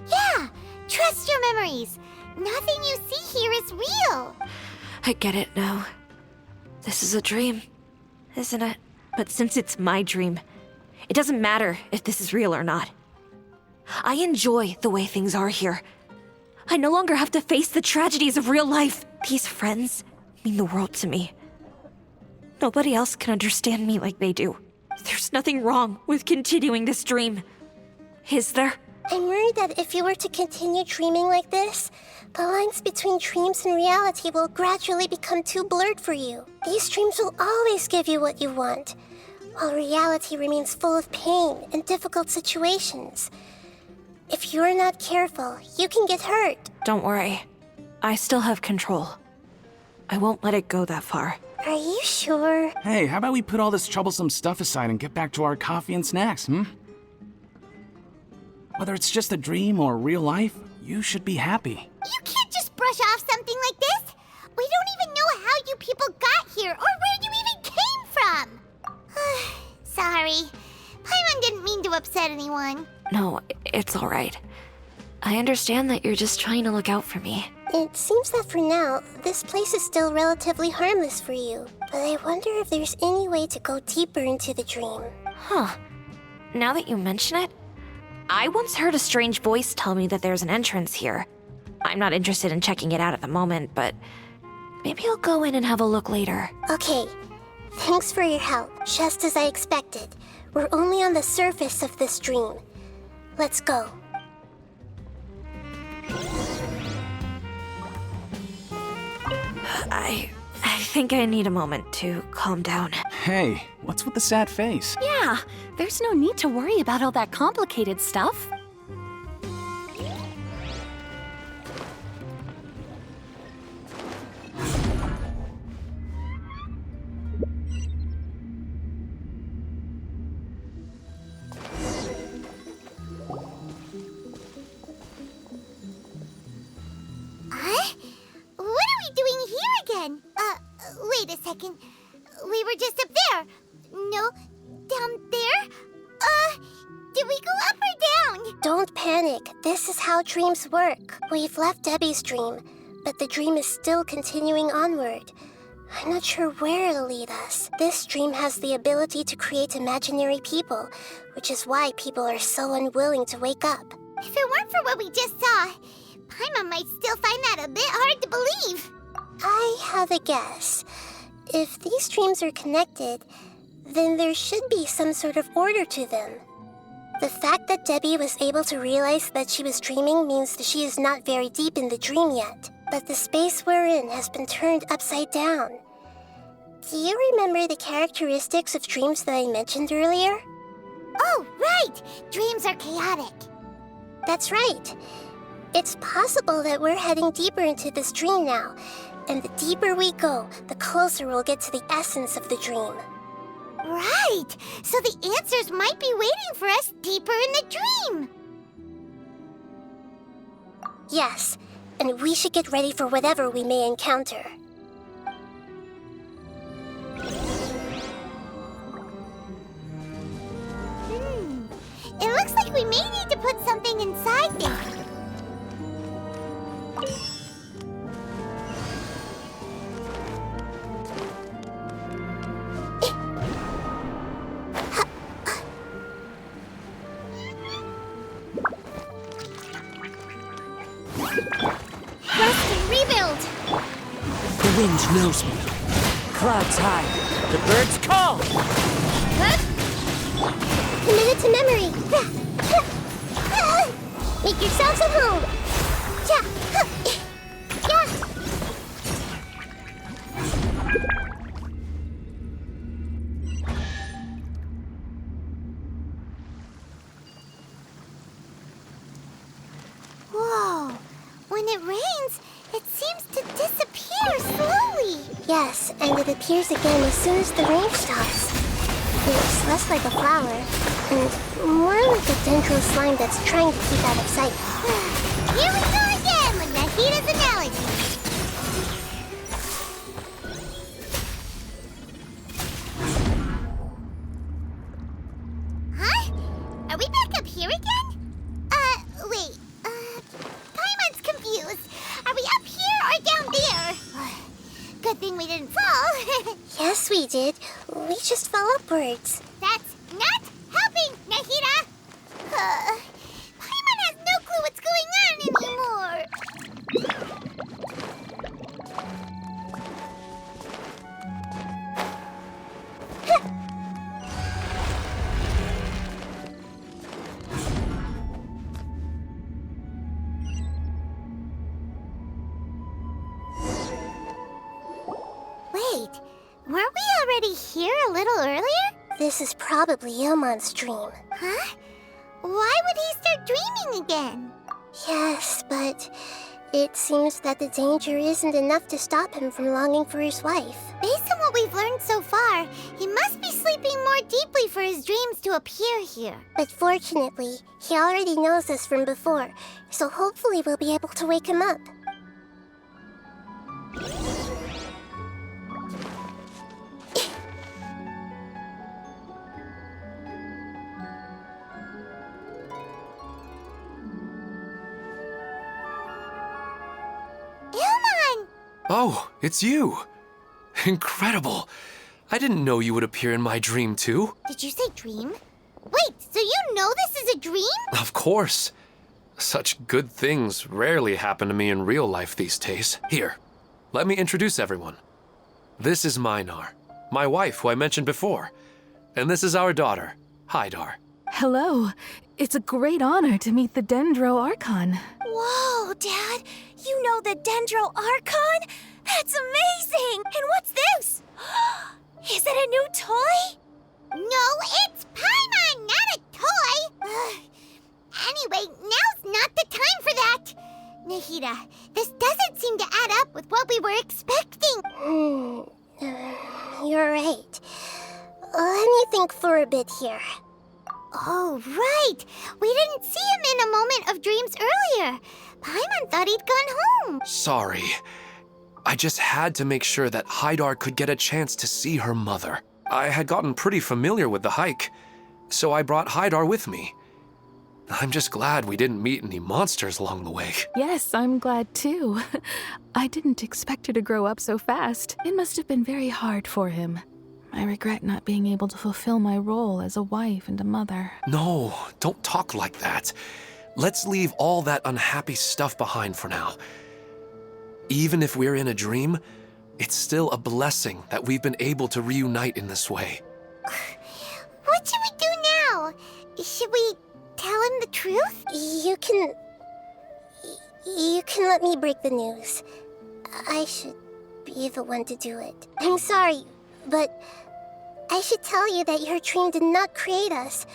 Yeah, trust your memories. Nothing you see here is real. I get it now. This is a dream, isn't it? But since it's my dream, it doesn't matter if this is real or not. I enjoy the way things are here. I no longer have to face the tragedies of real life. These friends mean the world to me. Nobody else can understand me like they do. There's nothing wrong with continuing this dream. Is there? I'm worried that if you were to continue dreaming like this, the lines between dreams and reality will gradually become too blurred for you. These dreams will always give you what you want, while reality remains full of pain and difficult situations. If you're not careful, you can get hurt. Don't worry. I still have control. I won't let it go that far. Are you sure? Hey, how about we put all this troublesome stuff aside and get back to our coffee and snacks, hmm? Whether it's just a dream or real life, you should be happy. You can't just brush off something like this. We don't even know how you people got here or where you even came from. Sorry. Paimon didn't mean to upset anyone. No, it's all right. I understand that you're just trying to look out for me. It seems that for now, this place is still relatively harmless for you. But I wonder if there's any way to go deeper into the dream. Huh. Now that you mention it, I once heard a strange voice tell me that there's an entrance here. I'm not interested in checking it out at the moment, but maybe I'll go in and have a look later. Okay. Thanks for your help. Just as I expected. We're only on the surface of this dream. Let's go. I think I need a moment to calm down. Hey, what's with the sad face? Yeah, there's no need to worry about all that complicated stuff. second. We were just up there. No, down there? Did we go up or down? Don't panic. This is how dreams work. We've left Debbie's dream, but the dream is still continuing onward. I'm not sure where it'll lead us. This dream has the ability to create imaginary people, which is why people are so unwilling to wake up. If it weren't for what we just saw, Paimon might still find that a bit hard to believe. I have a guess. If these dreams are connected, then there should be some sort of order to them. The fact that Debbie was able to realize that she was dreaming means that she is not very deep in the dream yet, but the space we're in has been turned upside down. Do you remember the characteristics of dreams that I mentioned earlier? Oh, right! Dreams are chaotic. That's right. It's possible that we're heading deeper into this dream now, and the deeper we go, the closer we'll get to the essence of the dream. Right! So the answers might be waiting for us deeper in the dream! Yes, and we should get ready for whatever we may encounter. It looks like we may need to put something inside there. Rest and rebuild! The wind knows me. Clouds high. The birds call. Commit it to memory. Make yourselves at home. Whoa! When it rains, it seems to disappear slowly. Yes, and it appears again as soon as the rain stops. It's less like a flower, and more like a dendro slime that's trying to keep out of sight. Here we go again with Nahida's analogy. Huh? Are we back up here again? Wait. Paimon's confused. Are we up here or down there? Good thing we didn't fall. Yes, we did. We just fell upwards. That's not helping, Nahida! Paimon has no clue what's going on anymore! Wait, weren't we already here a little earlier? This is probably Ilmon's dream. Huh? Why would he start dreaming again? Yes, but it seems that the danger isn't enough to stop him from longing for his wife. Based on what we've learned so far, he must be sleeping more deeply for his dreams to appear here. But fortunately, he already knows us from before, so hopefully we'll be able to wake him up. Oh, it's you! Incredible! I didn't know you would appear in my dream, too. Did you say dream? Wait, so you know this is a dream? Of course. Such good things rarely happen to me in real life these days. Here, let me introduce everyone. This is Minar, my wife who I mentioned before. And this is our daughter, Hydar. Hello. It's a great honor to meet the Dendro Archon. Whoa, Dad! You know the Dendro Archon? That's amazing! And what's this? Is it a new toy? No, it's Paimon, not a toy! Anyway, now's not the time for that! Nahida, this doesn't seem to add up with what we were expecting. You're right. Let me think for a bit here. Oh, right! We didn't see him in a moment of dreams earlier. Paimon thought he'd gone home. Sorry. I just had to make sure that Haidar could get a chance to see her mother. I had gotten pretty familiar with the hike, so I brought Haidar with me. I'm just glad we didn't meet any monsters along the way. Yes, I'm glad too. I didn't expect her to grow up so fast. It must have been very hard for him. I regret not being able to fulfill my role as a wife and a mother. No, don't talk like that. Let's leave all that unhappy stuff behind for now. Even if we're in a dream, it's still a blessing that we've been able to reunite in this way. What should we do now? Should we tell him the truth? You can let me break the news. I should be the one to do it. I'm sorry, but I should tell you that your dream did not create us.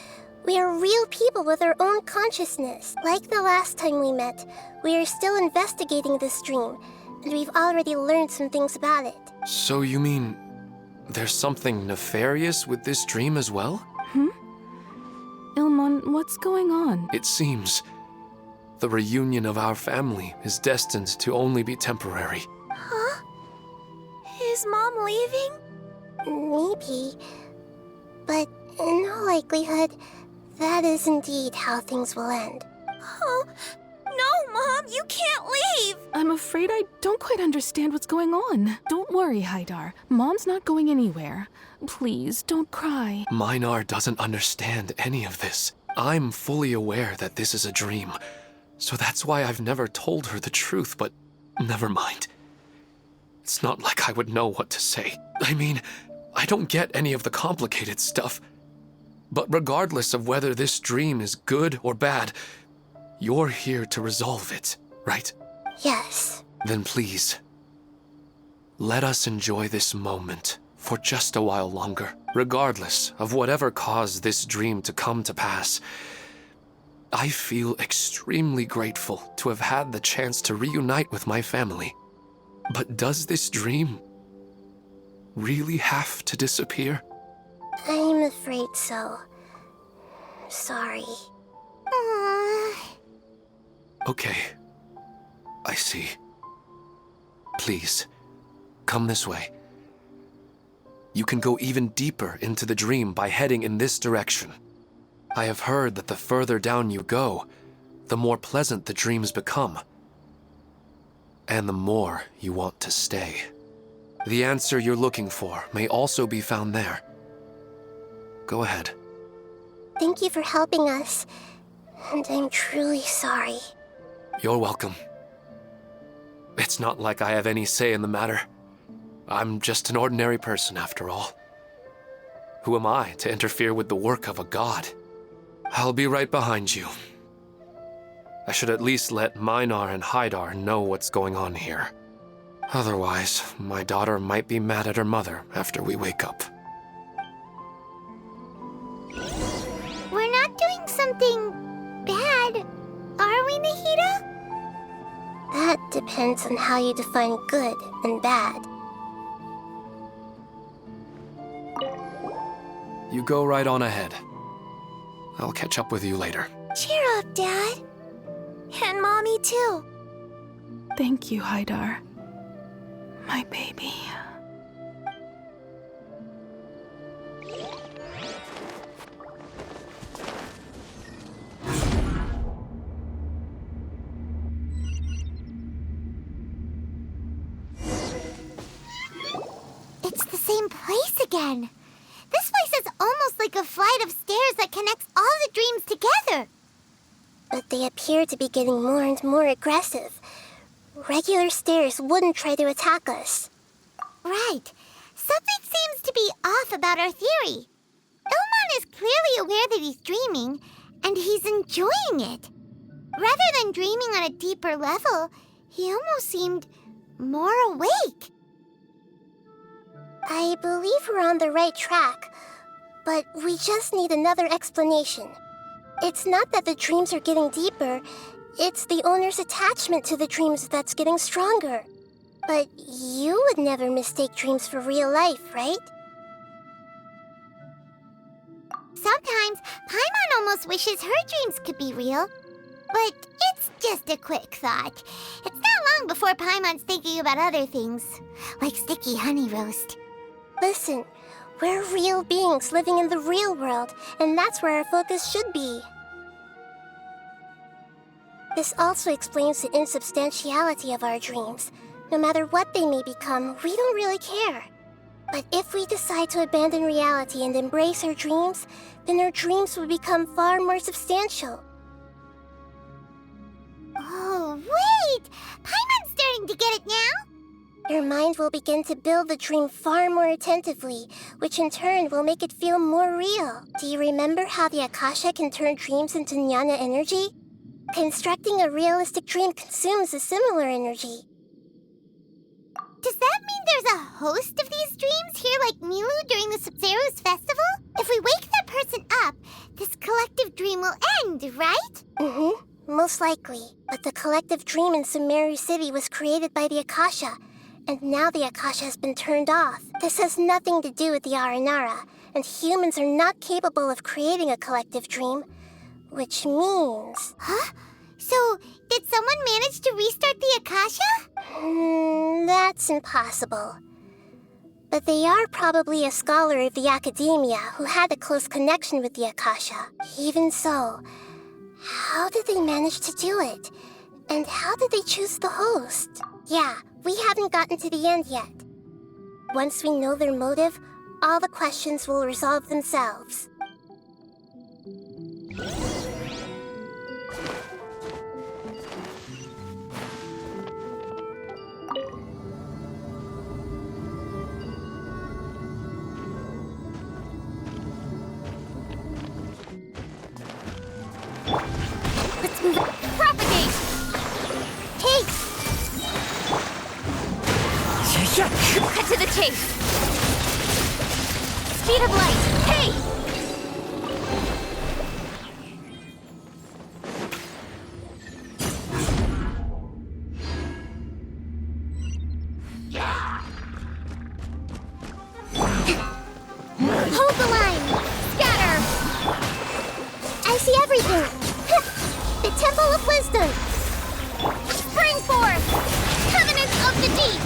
We are real people with our own consciousness. Like the last time we met, we are still investigating this dream, and we've already learned some things about it. So you mean there's something nefarious with this dream as well? Ilmon, what's going on? It seems the reunion of our family is destined to only be temporary. Huh? Is Mom leaving? Maybe. But in all likelihood, that is indeed how things will end. Oh, no, Mom, you can't leave! I'm afraid I don't quite understand what's going on. Don't worry, Haidar. Mom's not going anywhere. Please, don't cry. Minar doesn't understand any of this. I'm fully aware that this is a dream, so that's why I've never told her the truth, but never mind. It's not like I would know what to say. I mean, I don't get any of the complicated stuff. But regardless of whether this dream is good or bad, you're here to resolve it, right? Yes. Then please, let us enjoy this moment for just a while longer. Regardless of whatever caused this dream to come to pass, I feel extremely grateful to have had the chance to reunite with my family. But does this dream really have to disappear? I'm afraid so. Sorry. Okay, I see. Please, come this way. You can go even deeper into the dream by heading in this direction. I have heard that the further down you go, the more pleasant the dreams become, and the more you want to stay. The answer you're looking for may also be found there. Go ahead. Thank you for helping us, and I'm truly sorry. You're welcome. It's not like I have any say in the matter. I'm just an ordinary person, after all. Who am I to interfere with the work of a god? I'll be right behind you. I should at least let Minar and Haidar know what's going on here. Otherwise, my daughter might be mad at her mother after we wake up. We're not doing something bad, are we, Nahida? That depends on how you define good and bad. You go right on ahead. I'll catch up with you later. Cheer up, Dad. And Mommy, too. Thank you, Haidar. My baby. It's the same place again. This place is almost like a flight of stairs that connects all the dreams together. But they appear to be getting more and more aggressive. Regular stairs wouldn't try to attack us. Right. Something seems to be off about our theory. Ilmon is clearly aware that he's dreaming, and he's enjoying it. Rather than dreaming on a deeper level, he almost seemed more awake. I believe we're on the right track, but we just need another explanation. It's not that the dreams are getting deeper, it's the owner's attachment to the dreams that's getting stronger. But you would never mistake dreams for real life, right? Sometimes, Paimon almost wishes her dreams could be real. But it's just a quick thought. It's not long before Paimon's thinking about other things, like sticky honey roast. Listen, we're real beings living in the real world, and that's where our focus should be. This also explains the insubstantiality of our dreams. No matter what they may become, we don't really care. But if we decide to abandon reality and embrace our dreams, then our dreams will become far more substantial. Oh, wait! Paimon's starting to get it now? Your mind will begin to build the dream far more attentively, which in turn will make it feel more real. Do you remember how the Akasha can turn dreams into jnana energy? Constructing a realistic dream consumes a similar energy. Does that mean there's a host of these dreams here like Milu during the Sub-Zero's festival? If we wake that person up, this collective dream will end, right? Mm-hmm. Most likely. But the collective dream in Sumeru City was created by the Akasha, and now the Akasha has been turned off. This has nothing to do with the Aranara, and humans are not capable of creating a collective dream, which means... Huh? So, did someone manage to restart the Akasha? That's impossible. But they are probably a scholar of the academia who had a close connection with the Akasha. Even so, how did they manage to do it? And how did they choose the host? Yeah, we haven't gotten to the end yet. Once we know their motive, all the questions will resolve themselves. Let's move it. Propagate! Hey! Cut to the chase! Speed of light! Hey! Hold the line! Scatter! I see everything! The Temple of Wisdom! Spring forth! Covenant of the Deep!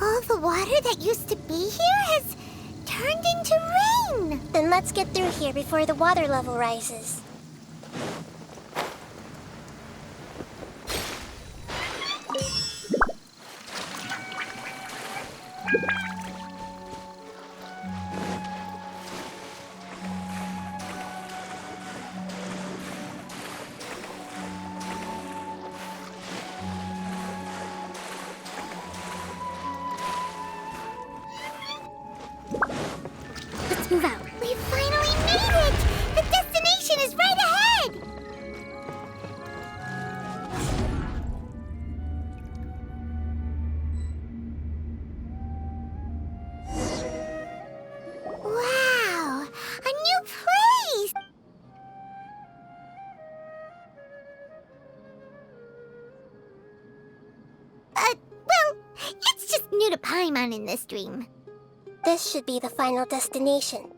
All the water that used to be here has turned into rain! Then let's get through here before the water level rises. Let's move out. We finally made it! The destination is right ahead! Wow! A new place! Well, it's just new to Paimon in this dream. This should be the final destination.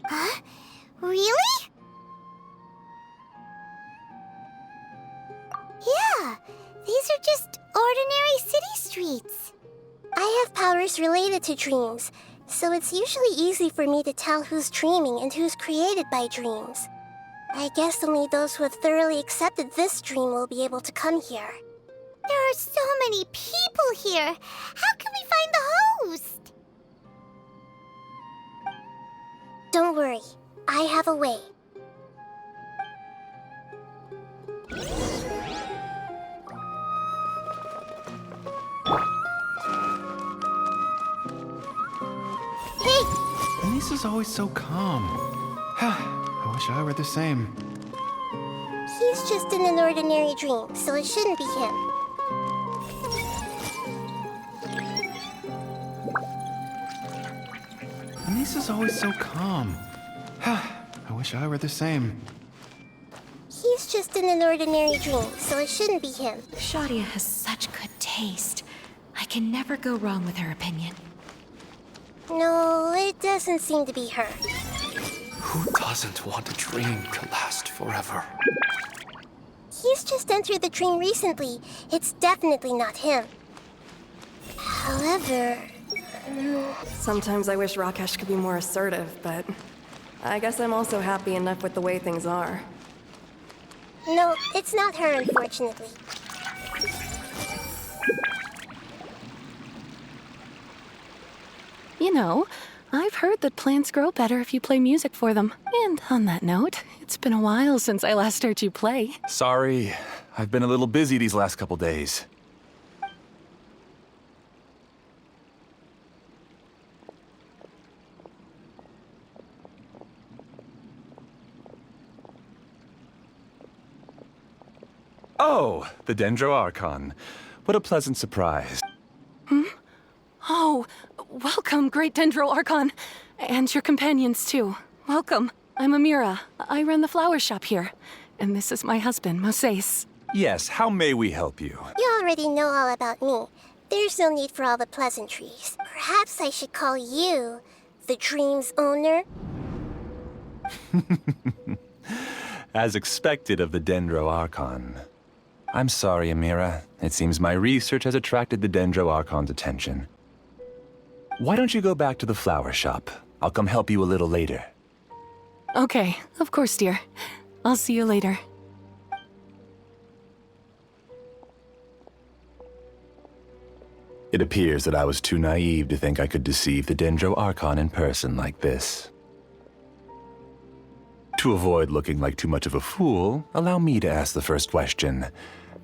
Huh? Really? Yeah, these are just ordinary city streets. I have powers related to dreams, so it's usually easy for me to tell who's dreaming and who's created by dreams. I guess only those who have thoroughly accepted this dream will be able to come here. There are so many people here. How can we find the host? Don't worry, I have a way. Hey! Lisa's always so calm. I wish I were the same. He's just in an ordinary dream, so it shouldn't be him. Lisa's always so calm. I wish I were the same. He's just just in an ordinary dream, so it shouldn't be him. Shadia has such good taste. I can never go wrong with her opinion. No, it doesn't seem to be her. Who doesn't want a dream to last forever? He's just entered the dream recently. It's definitely not him. However... Sometimes I wish Rakesh could be more assertive, but I guess I'm also happy enough with the way things are. No, it's not her, unfortunately. You know, I've heard that plants grow better if you play music for them. And on that note, it's been a while since I last heard you play. Sorry, I've been a little busy these last couple days. Oh, the Dendro Archon. What a pleasant surprise. Oh, welcome, Great Dendro Archon. And your companions, too. Welcome. I'm Amira. I run the flower shop here. And this is my husband, Moses. Yes, how may we help you? You already know all about me. There's no need for all the pleasantries. Perhaps I should call you the dream's owner? As expected of the Dendro Archon. I'm sorry, Amira. It seems my research has attracted the Dendro Archon's attention. Why don't you go back to the flower shop? I'll come help you a little later. Okay, of course, dear. I'll see you later. It appears that I was too naive to think I could deceive the Dendro Archon in person like this. To avoid looking like too much of a fool, allow me to ask the first question.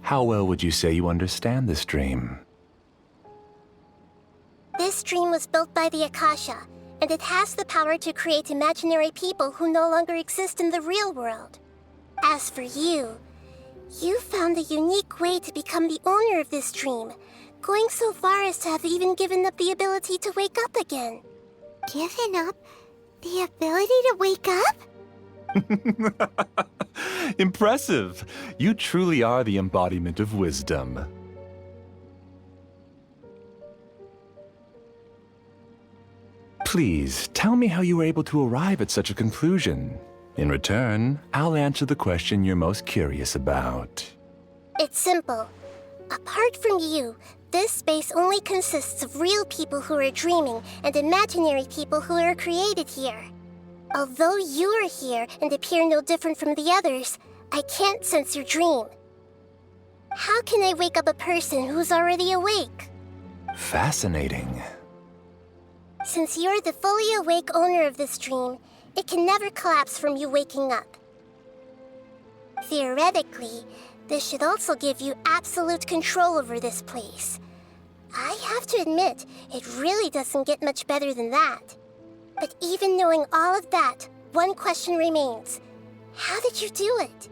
How well would you say you understand this dream? This dream was built by the Akasha, and it has the power to create imaginary people who no longer exist in the real world. As for you, you found a unique way to become the owner of this dream, going so far as to have even given up the ability to wake up again. Given up the ability to wake up? Impressive! You truly are the embodiment of wisdom. Please, tell me how you were able to arrive at such a conclusion. In return, I'll answer the question you're most curious about. It's simple. Apart from you, this space only consists of real people who are dreaming and imaginary people who are created here. Although you are here and appear no different from the others, I can't sense your dream. How can I wake up a person who's already awake? Fascinating. Since you're the fully awake owner of this dream, it can never collapse from you waking up. Theoretically, this should also give you absolute control over this place. I have to admit, it really doesn't get much better than that. But even knowing all of that, one question remains. How did you do it?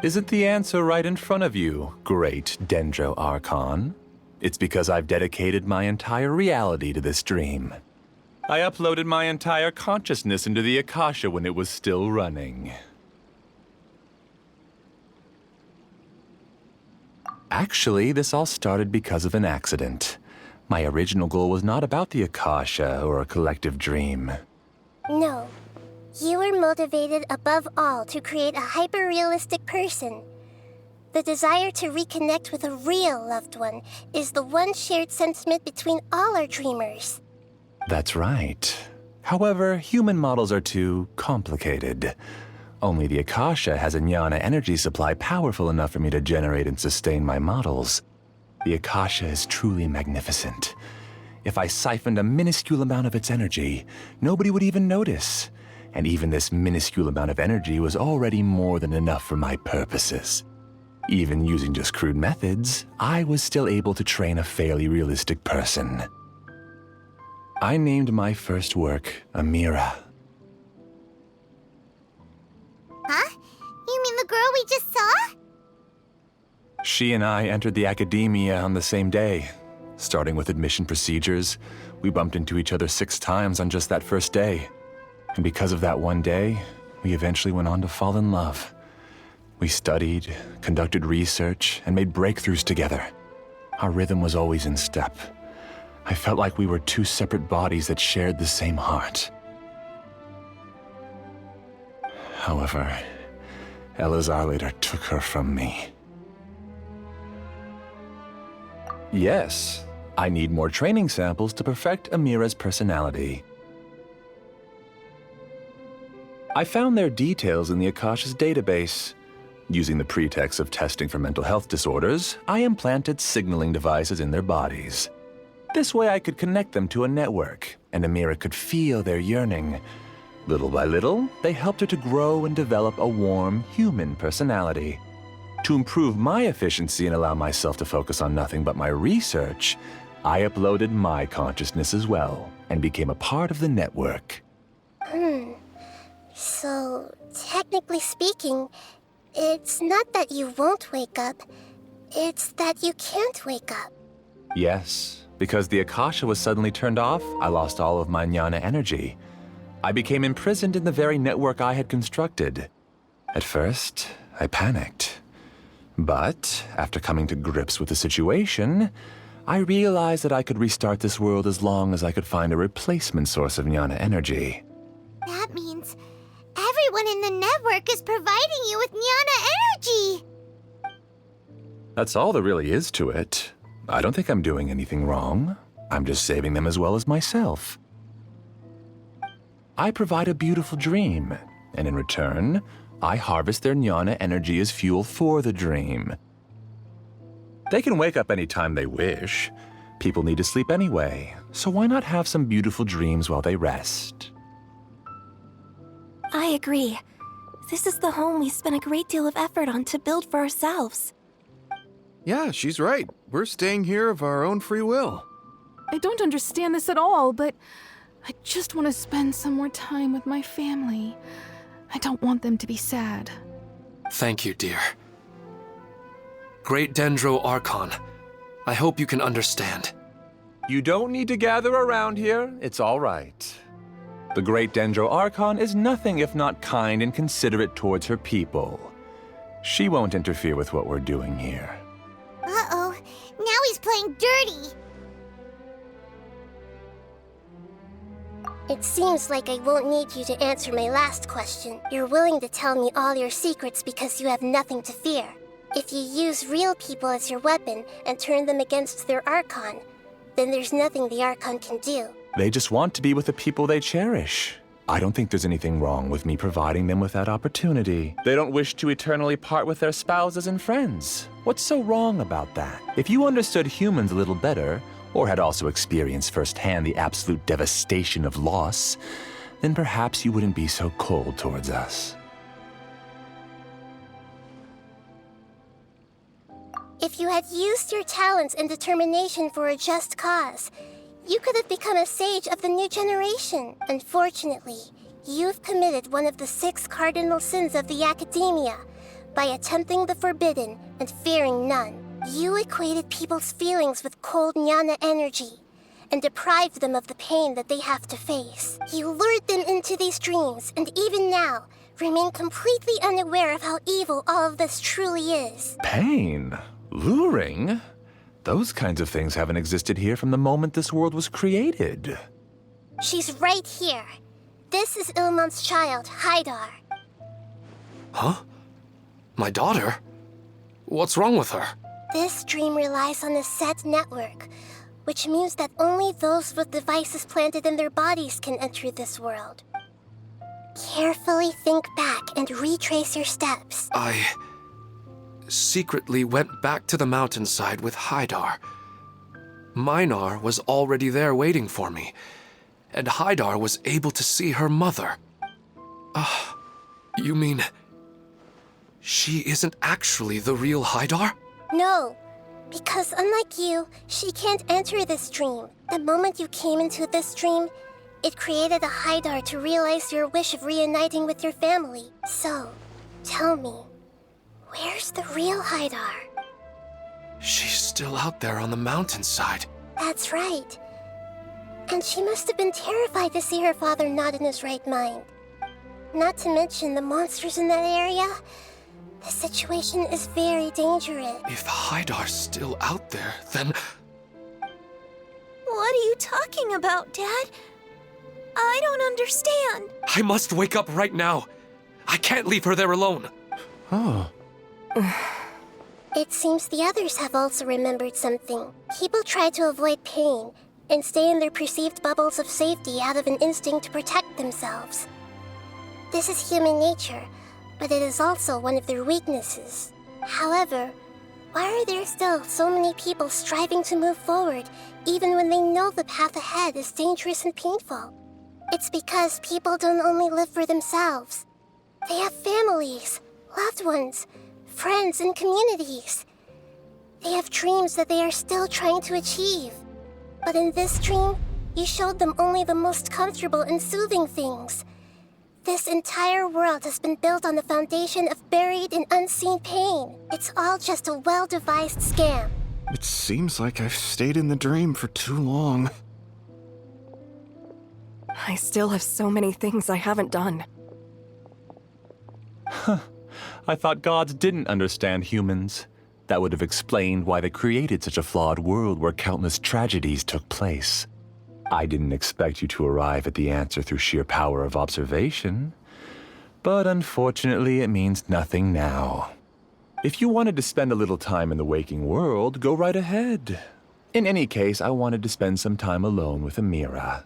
Isn't the answer right in front of you, great Dendro Archon? It's because I've dedicated my entire reality to this dream. I uploaded my entire consciousness into the Akasha when it was still running. Actually, this all started because of an accident. My original goal was not about the Akasha or a collective dream. No. You were motivated above all to create a hyper-realistic person. The desire to reconnect with a real loved one is the one shared sentiment between all our dreamers. That's right. However, human models are too complicated. Only the Akasha has a jnana energy supply powerful enough for me to generate and sustain my models. The Akasha is truly magnificent. If I siphoned a minuscule amount of its energy, nobody would even notice. And even this minuscule amount of energy was already more than enough for my purposes. Even using just crude methods, I was still able to train a fairly realistic person. I named my first work Amira. Huh? You mean the girl we just saw? She and I entered the academia on the same day. Starting with admission procedures, we bumped into each other 6 times on just that first day. And because of that one day, we eventually went on to fall in love. We studied, conducted research, and made breakthroughs together. Our rhythm was always in step. I felt like we were two separate bodies that shared the same heart. However, Elazar later took her from me. Yes, I need more training samples to perfect Amira's personality. I found their details in the Akasha's database. Using the pretext of testing for mental health disorders, I implanted signaling devices in their bodies. This way I could connect them to a network, and Amira could feel their yearning. Little by little, they helped her to grow and develop a warm, human personality. To improve my efficiency and allow myself to focus on nothing but my research, I uploaded my consciousness as well, and became a part of the network. So, technically speaking, it's not that you won't wake up, it's that you can't wake up. Yes, because the Akasha was suddenly turned off, I lost all of my jnana energy. I became imprisoned in the very network I had constructed. At first, I panicked. But, after coming to grips with the situation, I realized that I could restart this world as long as I could find a replacement source of jnana energy. That means everyone in the network is providing you with jnana energy! That's all there really is to it. I don't think I'm doing anything wrong. I'm just saving them as well as myself. I provide a beautiful dream, and in return, I harvest their jnana energy as fuel for the dream. They can wake up any time they wish. People need to sleep anyway, so why not have some beautiful dreams while they rest? I agree. This is the home we spent a great deal of effort on to build for ourselves. Yeah, she's right. We're staying here of our own free will. I don't understand this at all, but I just want to spend some more time with my family. I don't want them to be sad. Thank you, dear. Great Dendro Archon, I hope you can understand. You don't need to gather around here. It's all right. The Great Dendro Archon is nothing if not kind and considerate towards her people. She won't interfere with what we're doing here. Uh-oh, now he's playing dirty! It seems like I won't need you to answer my last question. You're willing to tell me all your secrets because you have nothing to fear. If you use real people as your weapon and turn them against their Archon, then there's nothing the Archon can do. They just want to be with the people they cherish. I don't think there's anything wrong with me providing them with that opportunity. They don't wish to eternally part with their spouses and friends. What's so wrong about that? If you understood humans a little better, or had also experienced firsthand the absolute devastation of loss, then perhaps you wouldn't be so cold towards us. If you had used your talents and determination for a just cause, you could have become a sage of the new generation. Unfortunately, you've committed one of the 6 cardinal sins of the Academia by attempting the forbidden and fearing none. You equated people's feelings with cold jnana energy and deprived them of the pain that they have to face. You lured them into these dreams, and even now, remain completely unaware of how evil all of this truly is. Pain? Luring? Those kinds of things haven't existed here from the moment this world was created. She's right here. This is Ilmon's child, Haidar. Huh? My daughter? What's wrong with her? This dream relies on a set network, which means that only those with devices planted in their bodies can enter this world. Carefully think back and retrace your steps. I secretly went back to the mountainside with Haidar. Minar was already there waiting for me, and Haidar was able to see her mother. You mean she isn't actually the real Haidar? No, because unlike you, she can't enter this dream. The moment you came into this dream, it created a Haidar to realize your wish of reuniting with your family. So, tell me, where's the real Haidar? She's still out there on the mountainside. That's right. And she must have been terrified to see her father not in his right mind. Not to mention the monsters in that area. The situation is very dangerous. If Hydar's still out there, then... What are you talking about, Dad? I don't understand. I must wake up right now. I can't leave her there alone. Oh. It seems the others have also remembered something. People try to avoid pain and stay in their perceived bubbles of safety out of an instinct to protect themselves. This is human nature, but it is also one of their weaknesses. However, why are there still so many people striving to move forward, even when they know the path ahead is dangerous and painful? It's because people don't only live for themselves. They have families, loved ones, friends, and communities. They have dreams that they are still trying to achieve. But in this dream, you showed them only the most comfortable and soothing things. This entire world has been built on the foundation of buried and unseen pain. It's all just a well-devised scam. It seems like I've stayed in the dream for too long. I still have so many things I haven't done. I thought gods didn't understand humans. That would have explained why they created such a flawed world where countless tragedies took place. I didn't expect you to arrive at the answer through sheer power of observation. But unfortunately, it means nothing now. If you wanted to spend a little time in the waking world, go right ahead. In any case, I wanted to spend some time alone with Amira.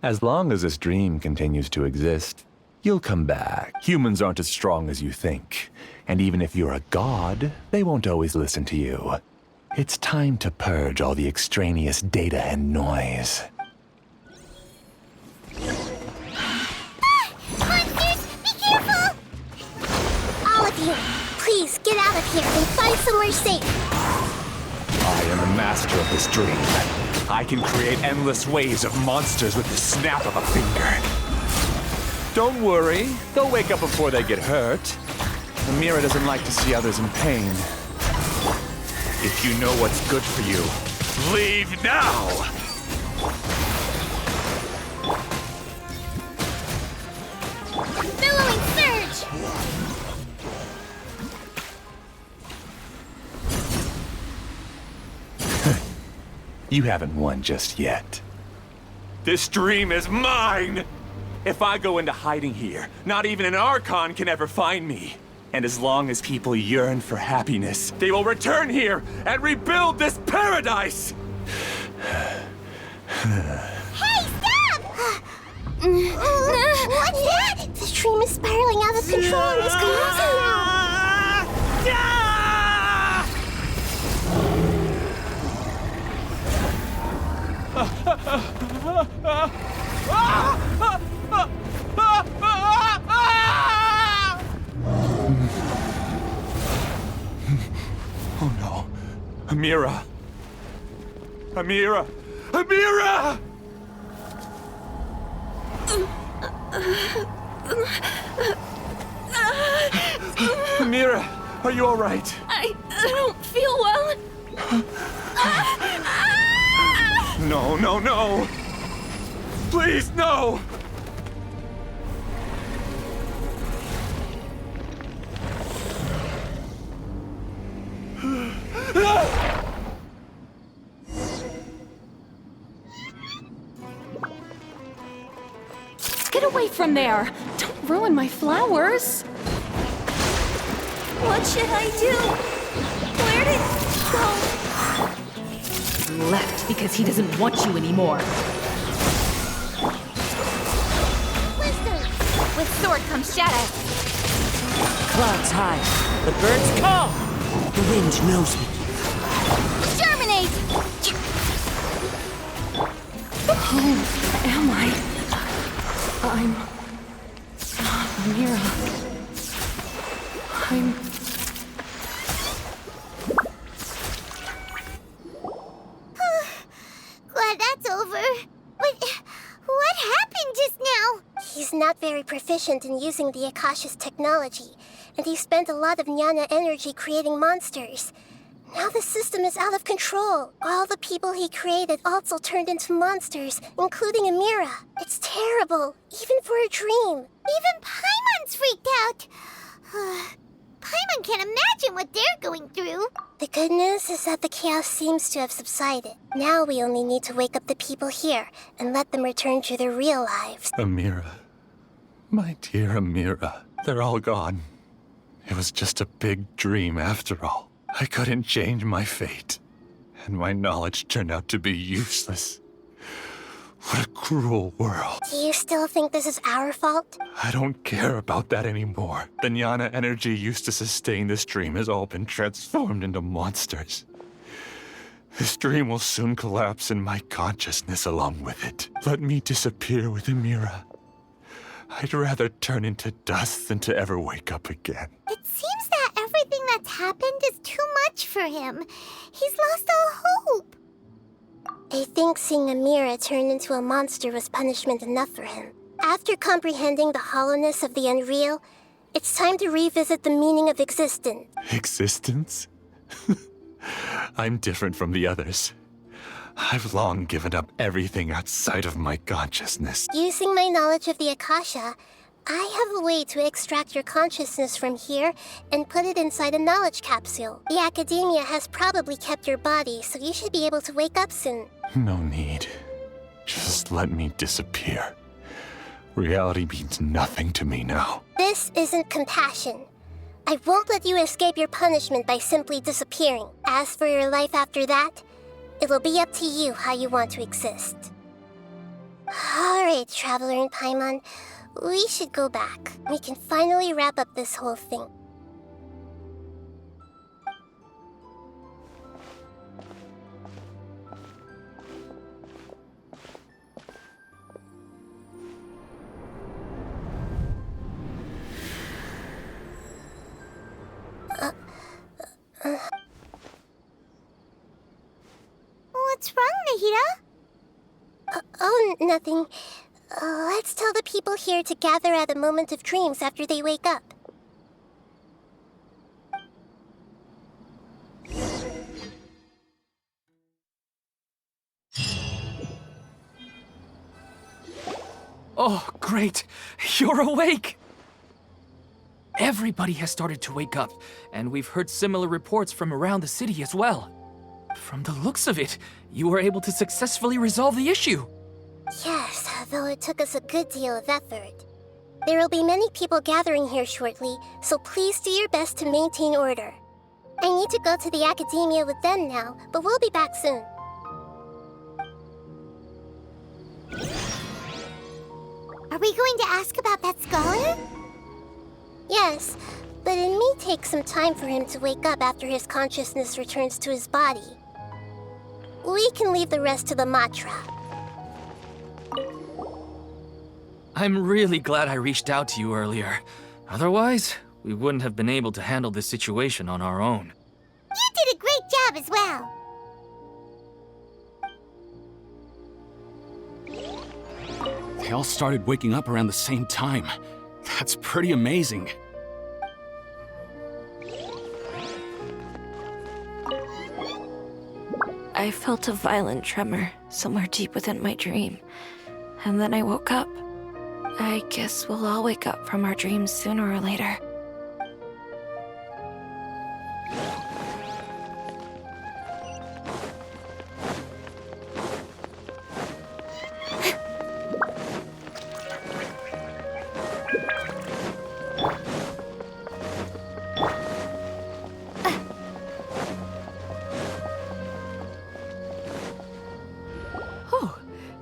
As long as this dream continues to exist, you'll come back. Humans aren't as strong as you think. And even if you're a god, they won't always listen to you. It's time to purge all the extraneous data and noise. Monsters, be careful! All of you, please get out of here and find somewhere safe. I am the master of this dream. I can create endless waves of monsters with the snap of a finger. Don't worry, they'll wake up before they get hurt. Amira doesn't like to see others in pain. If you know what's good for you, leave now! Billowing surge! You haven't won just yet. This dream is mine! If I go into hiding here, not even an Archon can ever find me. And as long as people yearn for happiness, they will return here and rebuild this paradise! Hey, stop! What's that? The dream is spiraling out of control and is collapsing now. Oh no. Amira! Amira! Amira! Amira, are you all right? I don't feel well. No, no, no! Please, no! Get away from there! Don't ruin my flowers! What should I do? Where did he go? He left because he doesn't want you anymore. Wisdom! With sword comes shadow. Clouds high. The birds call. The wind knows me. Germinate! Who am I? I'm not Amira. I'm... Glad that's over. But what happened just now? He's not very proficient in using the Akasha's technology, and he spent a lot of Jnana energy creating monsters. Now the system is out of control. All the people he created also turned into monsters, including Amira. It's terrible, even for a dream. Even Paimon's freaked out. Paimon can't imagine what they're going through. The good news is that the chaos seems to have subsided. Now we only need to wake up the people here and let them return to their real lives. Amira. My dear Amira. They're all gone. It was just a big dream after all. I couldn't change my fate. And my knowledge turned out to be useless. What a cruel world. Do you still think this is our fault? I don't care about that anymore. The jnana energy used to sustain this dream has all been transformed into monsters. This dream will soon collapse and my consciousness along with it. Let me disappear with Amira. I'd rather turn into dust than to ever wake up again. It seems that everything that's happened is too much for him. He's lost all hope. I think seeing Amira turn into a monster was punishment enough for him. After comprehending the hollowness of the unreal, it's time to revisit the meaning of existence. Existence? I'm different from the others. I've long given up everything outside of my consciousness. Using my knowledge of the Akasha, I have a way to extract your consciousness from here and put it inside a knowledge capsule. The Academia has probably kept your body, so you should be able to wake up soon. No need. Just let me disappear. Reality means nothing to me now. This isn't compassion. I won't let you escape your punishment by simply disappearing. As for your life after that, it will be up to you how you want to exist. Alright, Traveler and Paimon. We should go back. We can finally wrap up this whole thing. What's wrong, Nahida? Oh, nothing. Let's tell the people here to gather at a moment of dreams after they wake up. Oh, great! You're awake! Everybody has started to wake up, and we've heard similar reports from around the city as well. From the looks of it, you were able to successfully resolve the issue. Yes, though it took us a good deal of effort. There will be many people gathering here shortly, so please do your best to maintain order. I need to go to the Academia with them now, but we'll be back soon. Are we going to ask about that scholar? Yes, but it may take some time for him to wake up after his consciousness returns to his body. We can leave the rest to the Matra. I'm really glad I reached out to you earlier. Otherwise, we wouldn't have been able to handle this situation on our own. You did a great job as well. They all started waking up around the same time. That's pretty amazing. I felt a violent tremor somewhere deep within my dream. And then I woke up. I guess we'll all wake up from our dreams sooner or later.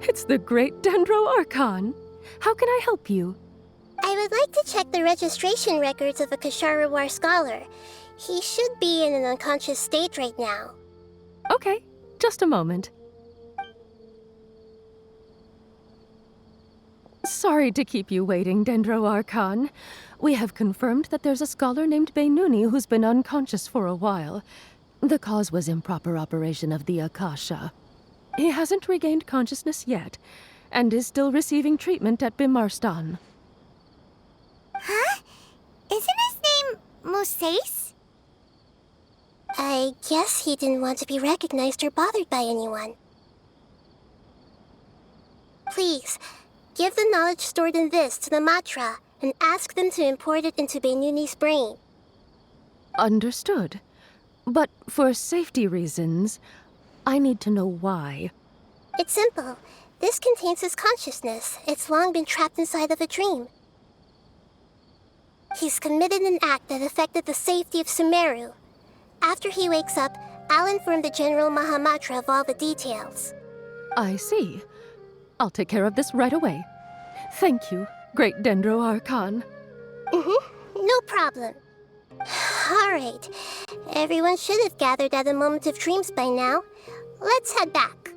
It's the great Dendro Archon. How can I help you? I would like to check the registration records of a Kashara War scholar. He should be in an unconscious state right now. Okay, just a moment. Sorry to keep you waiting, Dendro Archon. We have confirmed that there's a scholar named Beinuni who's been unconscious for a while. The cause was improper operation of the Akasha. He hasn't regained consciousness yet, and is still receiving treatment at Bimarstan. Huh? Isn't his name Moses? I guess he didn't want to be recognized or bothered by anyone. Please, give the knowledge stored in this to the Matra and ask them to import it into Beinuni's brain. Understood. But for safety reasons, I need to know why. It's simple. This contains his consciousness. It's long been trapped inside of a dream. He's committed an act that affected the safety of Sumeru. After he wakes up, I'll inform the General Mahamatra of all the details. I see. I'll take care of this right away. Thank you, Great Dendro Archon. No problem. All right. Everyone should have gathered at a Moment of Dreams by now. Let's head back.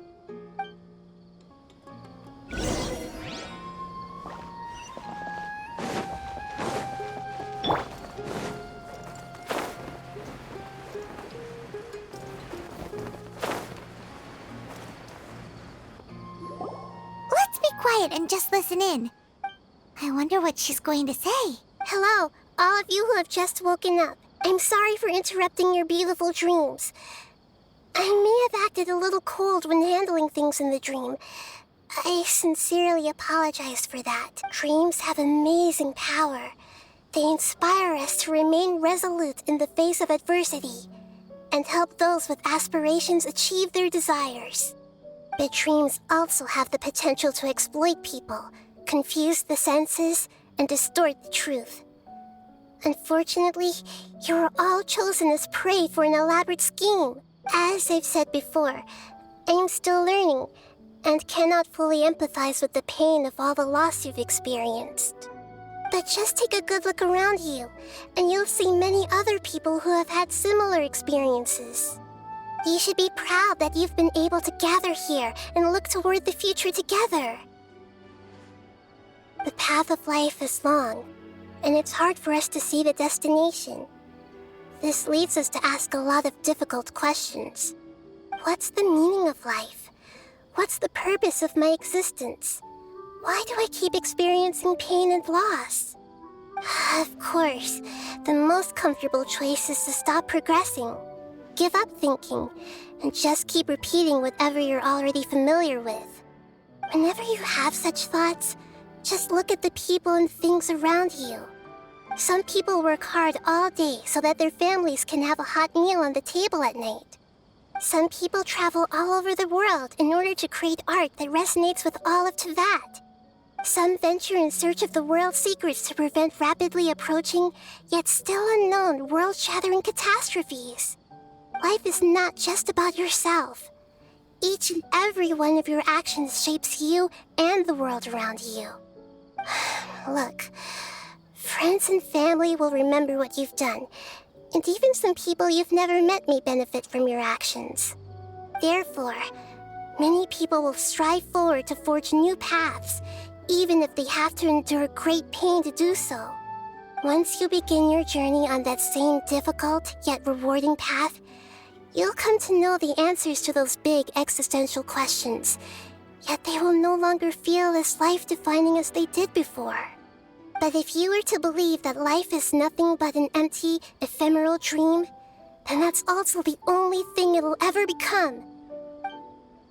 Let's be quiet and just listen in. I wonder what she's going to say. Hello, all of you who have just woken up. I'm sorry for interrupting your beautiful dreams. I may have acted a little cold when handling things in the dream. I sincerely apologize for that. Dreams have amazing power. They inspire us to remain resolute in the face of adversity and help those with aspirations achieve their desires. But dreams also have the potential to exploit people, confuse the senses, and distort the truth. Unfortunately, you are all chosen as prey for an elaborate scheme. As I've said before, I am still learning and cannot fully empathize with the pain of all the loss you've experienced. But just take a good look around you, and you'll see many other people who have had similar experiences. You should be proud that you've been able to gather here and look toward the future together. The path of life is long, and it's hard for us to see the destination. This leads us to ask a lot of difficult questions. What's the meaning of life? What's the purpose of my existence? Why do I keep experiencing pain and loss? Of course, the most comfortable choice is to stop progressing. Give up thinking, and just keep repeating whatever you're already familiar with. Whenever you have such thoughts, just look at the people and things around you. Some people work hard all day so that their families can have a hot meal on the table at night. Some people travel all over the world in order to create art that resonates with all of Teyvat. Some venture in search of the world's secrets to prevent rapidly approaching, yet still unknown, world-shattering catastrophes. Life is not just about yourself. Each and every one of your actions shapes you and the world around you. Look, friends and family will remember what you've done, and even some people you've never met may benefit from your actions. Therefore, many people will strive forward to forge new paths, even if they have to endure great pain to do so. Once you begin your journey on that same difficult yet rewarding path, you'll come to know the answers to those big existential questions, yet they will no longer feel as life-defining as they did before. But if you were to believe that life is nothing but an empty, ephemeral dream, then that's also the only thing it'll ever become.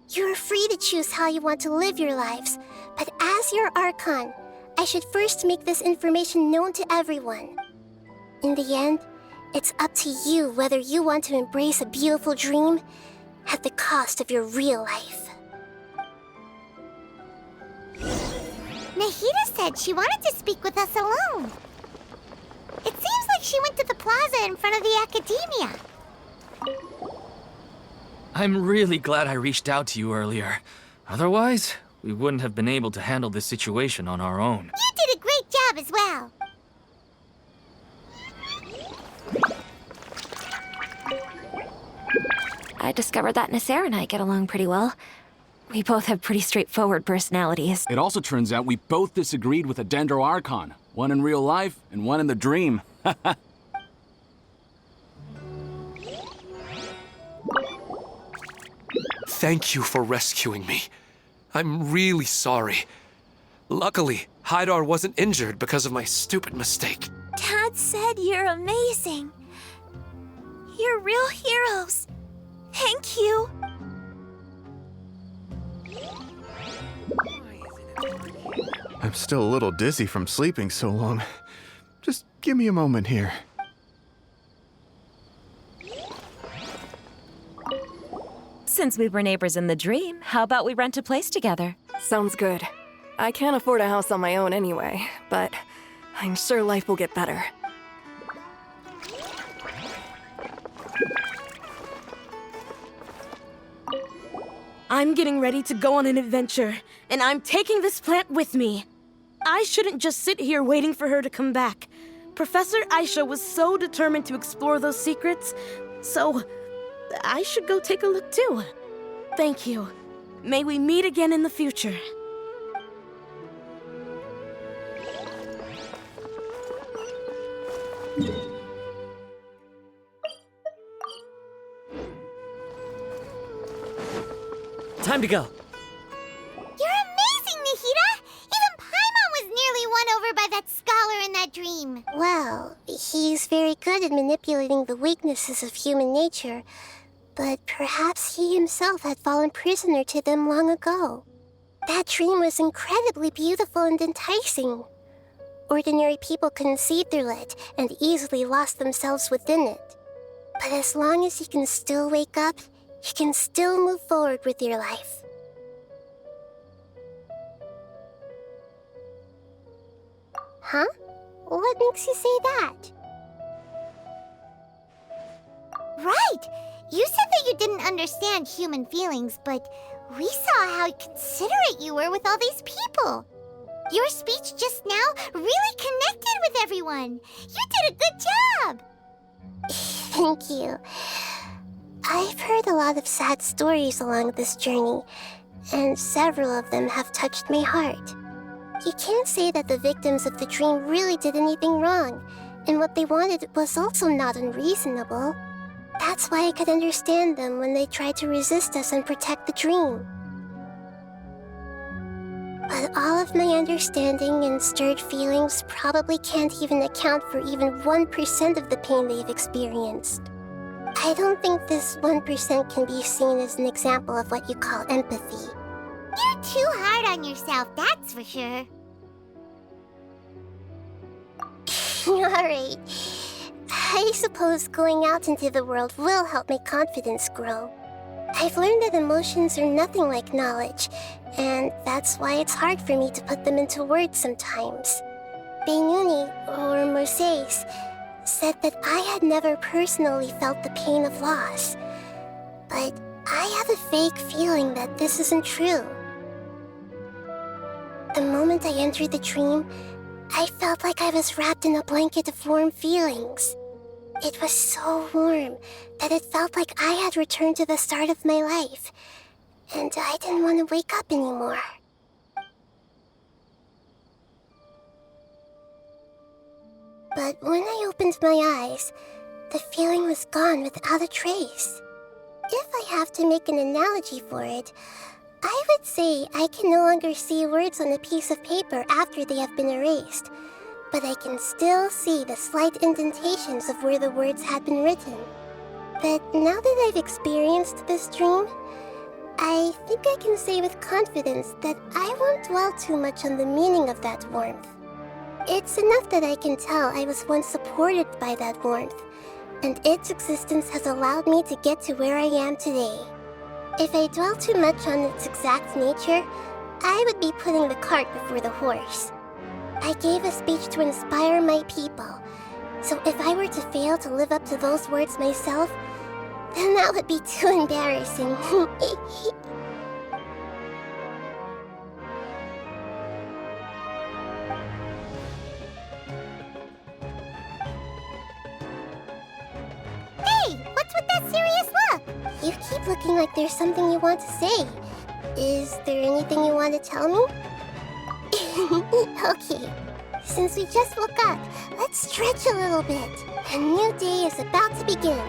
You're free to choose how you want to live your lives, but as your Archon, I should first make this information known to everyone. In the end, it's up to you whether you want to embrace a beautiful dream at the cost of your real life. Nahida said she wanted to speak with us alone. It seems like she went to the plaza in front of the academia. I'm really glad I reached out to you earlier. Otherwise, we wouldn't have been able to handle this situation on our own. You did a great job as well. I discovered that Nasser and I get along pretty well. We both have pretty straightforward personalities. It also turns out we both disagreed with a Dendro Archon. One in real life, and one in the dream. Thank you for rescuing me. I'm really sorry. Luckily, Haidar wasn't injured because of my stupid mistake. Dad said you're amazing. You're real heroes. Thank you. I'm still a little dizzy from sleeping so long. Just give me a moment here. Since we were neighbors in the dream, how about we rent a place together? Sounds good. I can't afford a house on my own anyway, but I'm sure life will get better. I'm getting ready to go on an adventure, and I'm taking this plant with me. I shouldn't just sit here waiting for her to come back. Professor Aisha was so determined to explore those secrets, so I should go take a look too. Thank you. May we meet again in the future. Time to go. You're amazing, Nahida! Even Paimon was nearly won over by that scholar in that dream. Well, he's very good at manipulating the weaknesses of human nature, but perhaps he himself had fallen prisoner to them long ago. That dream was incredibly beautiful and enticing. Ordinary people couldn't see through it and easily lost themselves within it. But as long as you can still wake up, you can still move forward with your life. Huh? What makes you say that? Right! You said that you didn't understand human feelings, but we saw how considerate you were with all these people. Your speech just now really connected with everyone. You did a good job! Thank you. I've heard a lot of sad stories along this journey, and several of them have touched my heart. You can't say that the victims of the dream really did anything wrong, and what they wanted was also not unreasonable. That's why I could understand them when they tried to resist us and protect the dream. But all of my understanding and stirred feelings probably can't even account for even 1% of the pain they've experienced. I don't think this 1% can be seen as an example of what you call empathy. You're too hard on yourself, that's for sure. Alright. I suppose going out into the world will help my confidence grow. I've learned that emotions are nothing like knowledge, and that's why it's hard for me to put them into words sometimes. Benuni, or Mercedes, said that I had never personally felt the pain of loss. But I have a vague feeling that this isn't true. The moment I entered the dream, I felt like I was wrapped in a blanket of warm feelings. It was so warm that it felt like I had returned to the start of my life, and I didn't want to wake up anymore. But when I opened my eyes, the feeling was gone without a trace. If I have to make an analogy for it, I would say I can no longer see words on a piece of paper after they have been erased, but I can still see the slight indentations of where the words had been written. But now that I've experienced this dream, I think I can say with confidence that I won't dwell too much on the meaning of that warmth. It's enough that I can tell I was once supported by that warmth, and its existence has allowed me to get to where I am today. If I dwell too much on its exact nature, I would be putting the cart before the horse. I gave a speech to inspire my people, so if I were to fail to live up to those words myself, then that would be too embarrassing. Hey, what's with that serious look? You keep looking like there's something you want to say. Is there anything you want to tell me? Okay, since we just woke up, let's stretch a little bit. A new day is about to begin.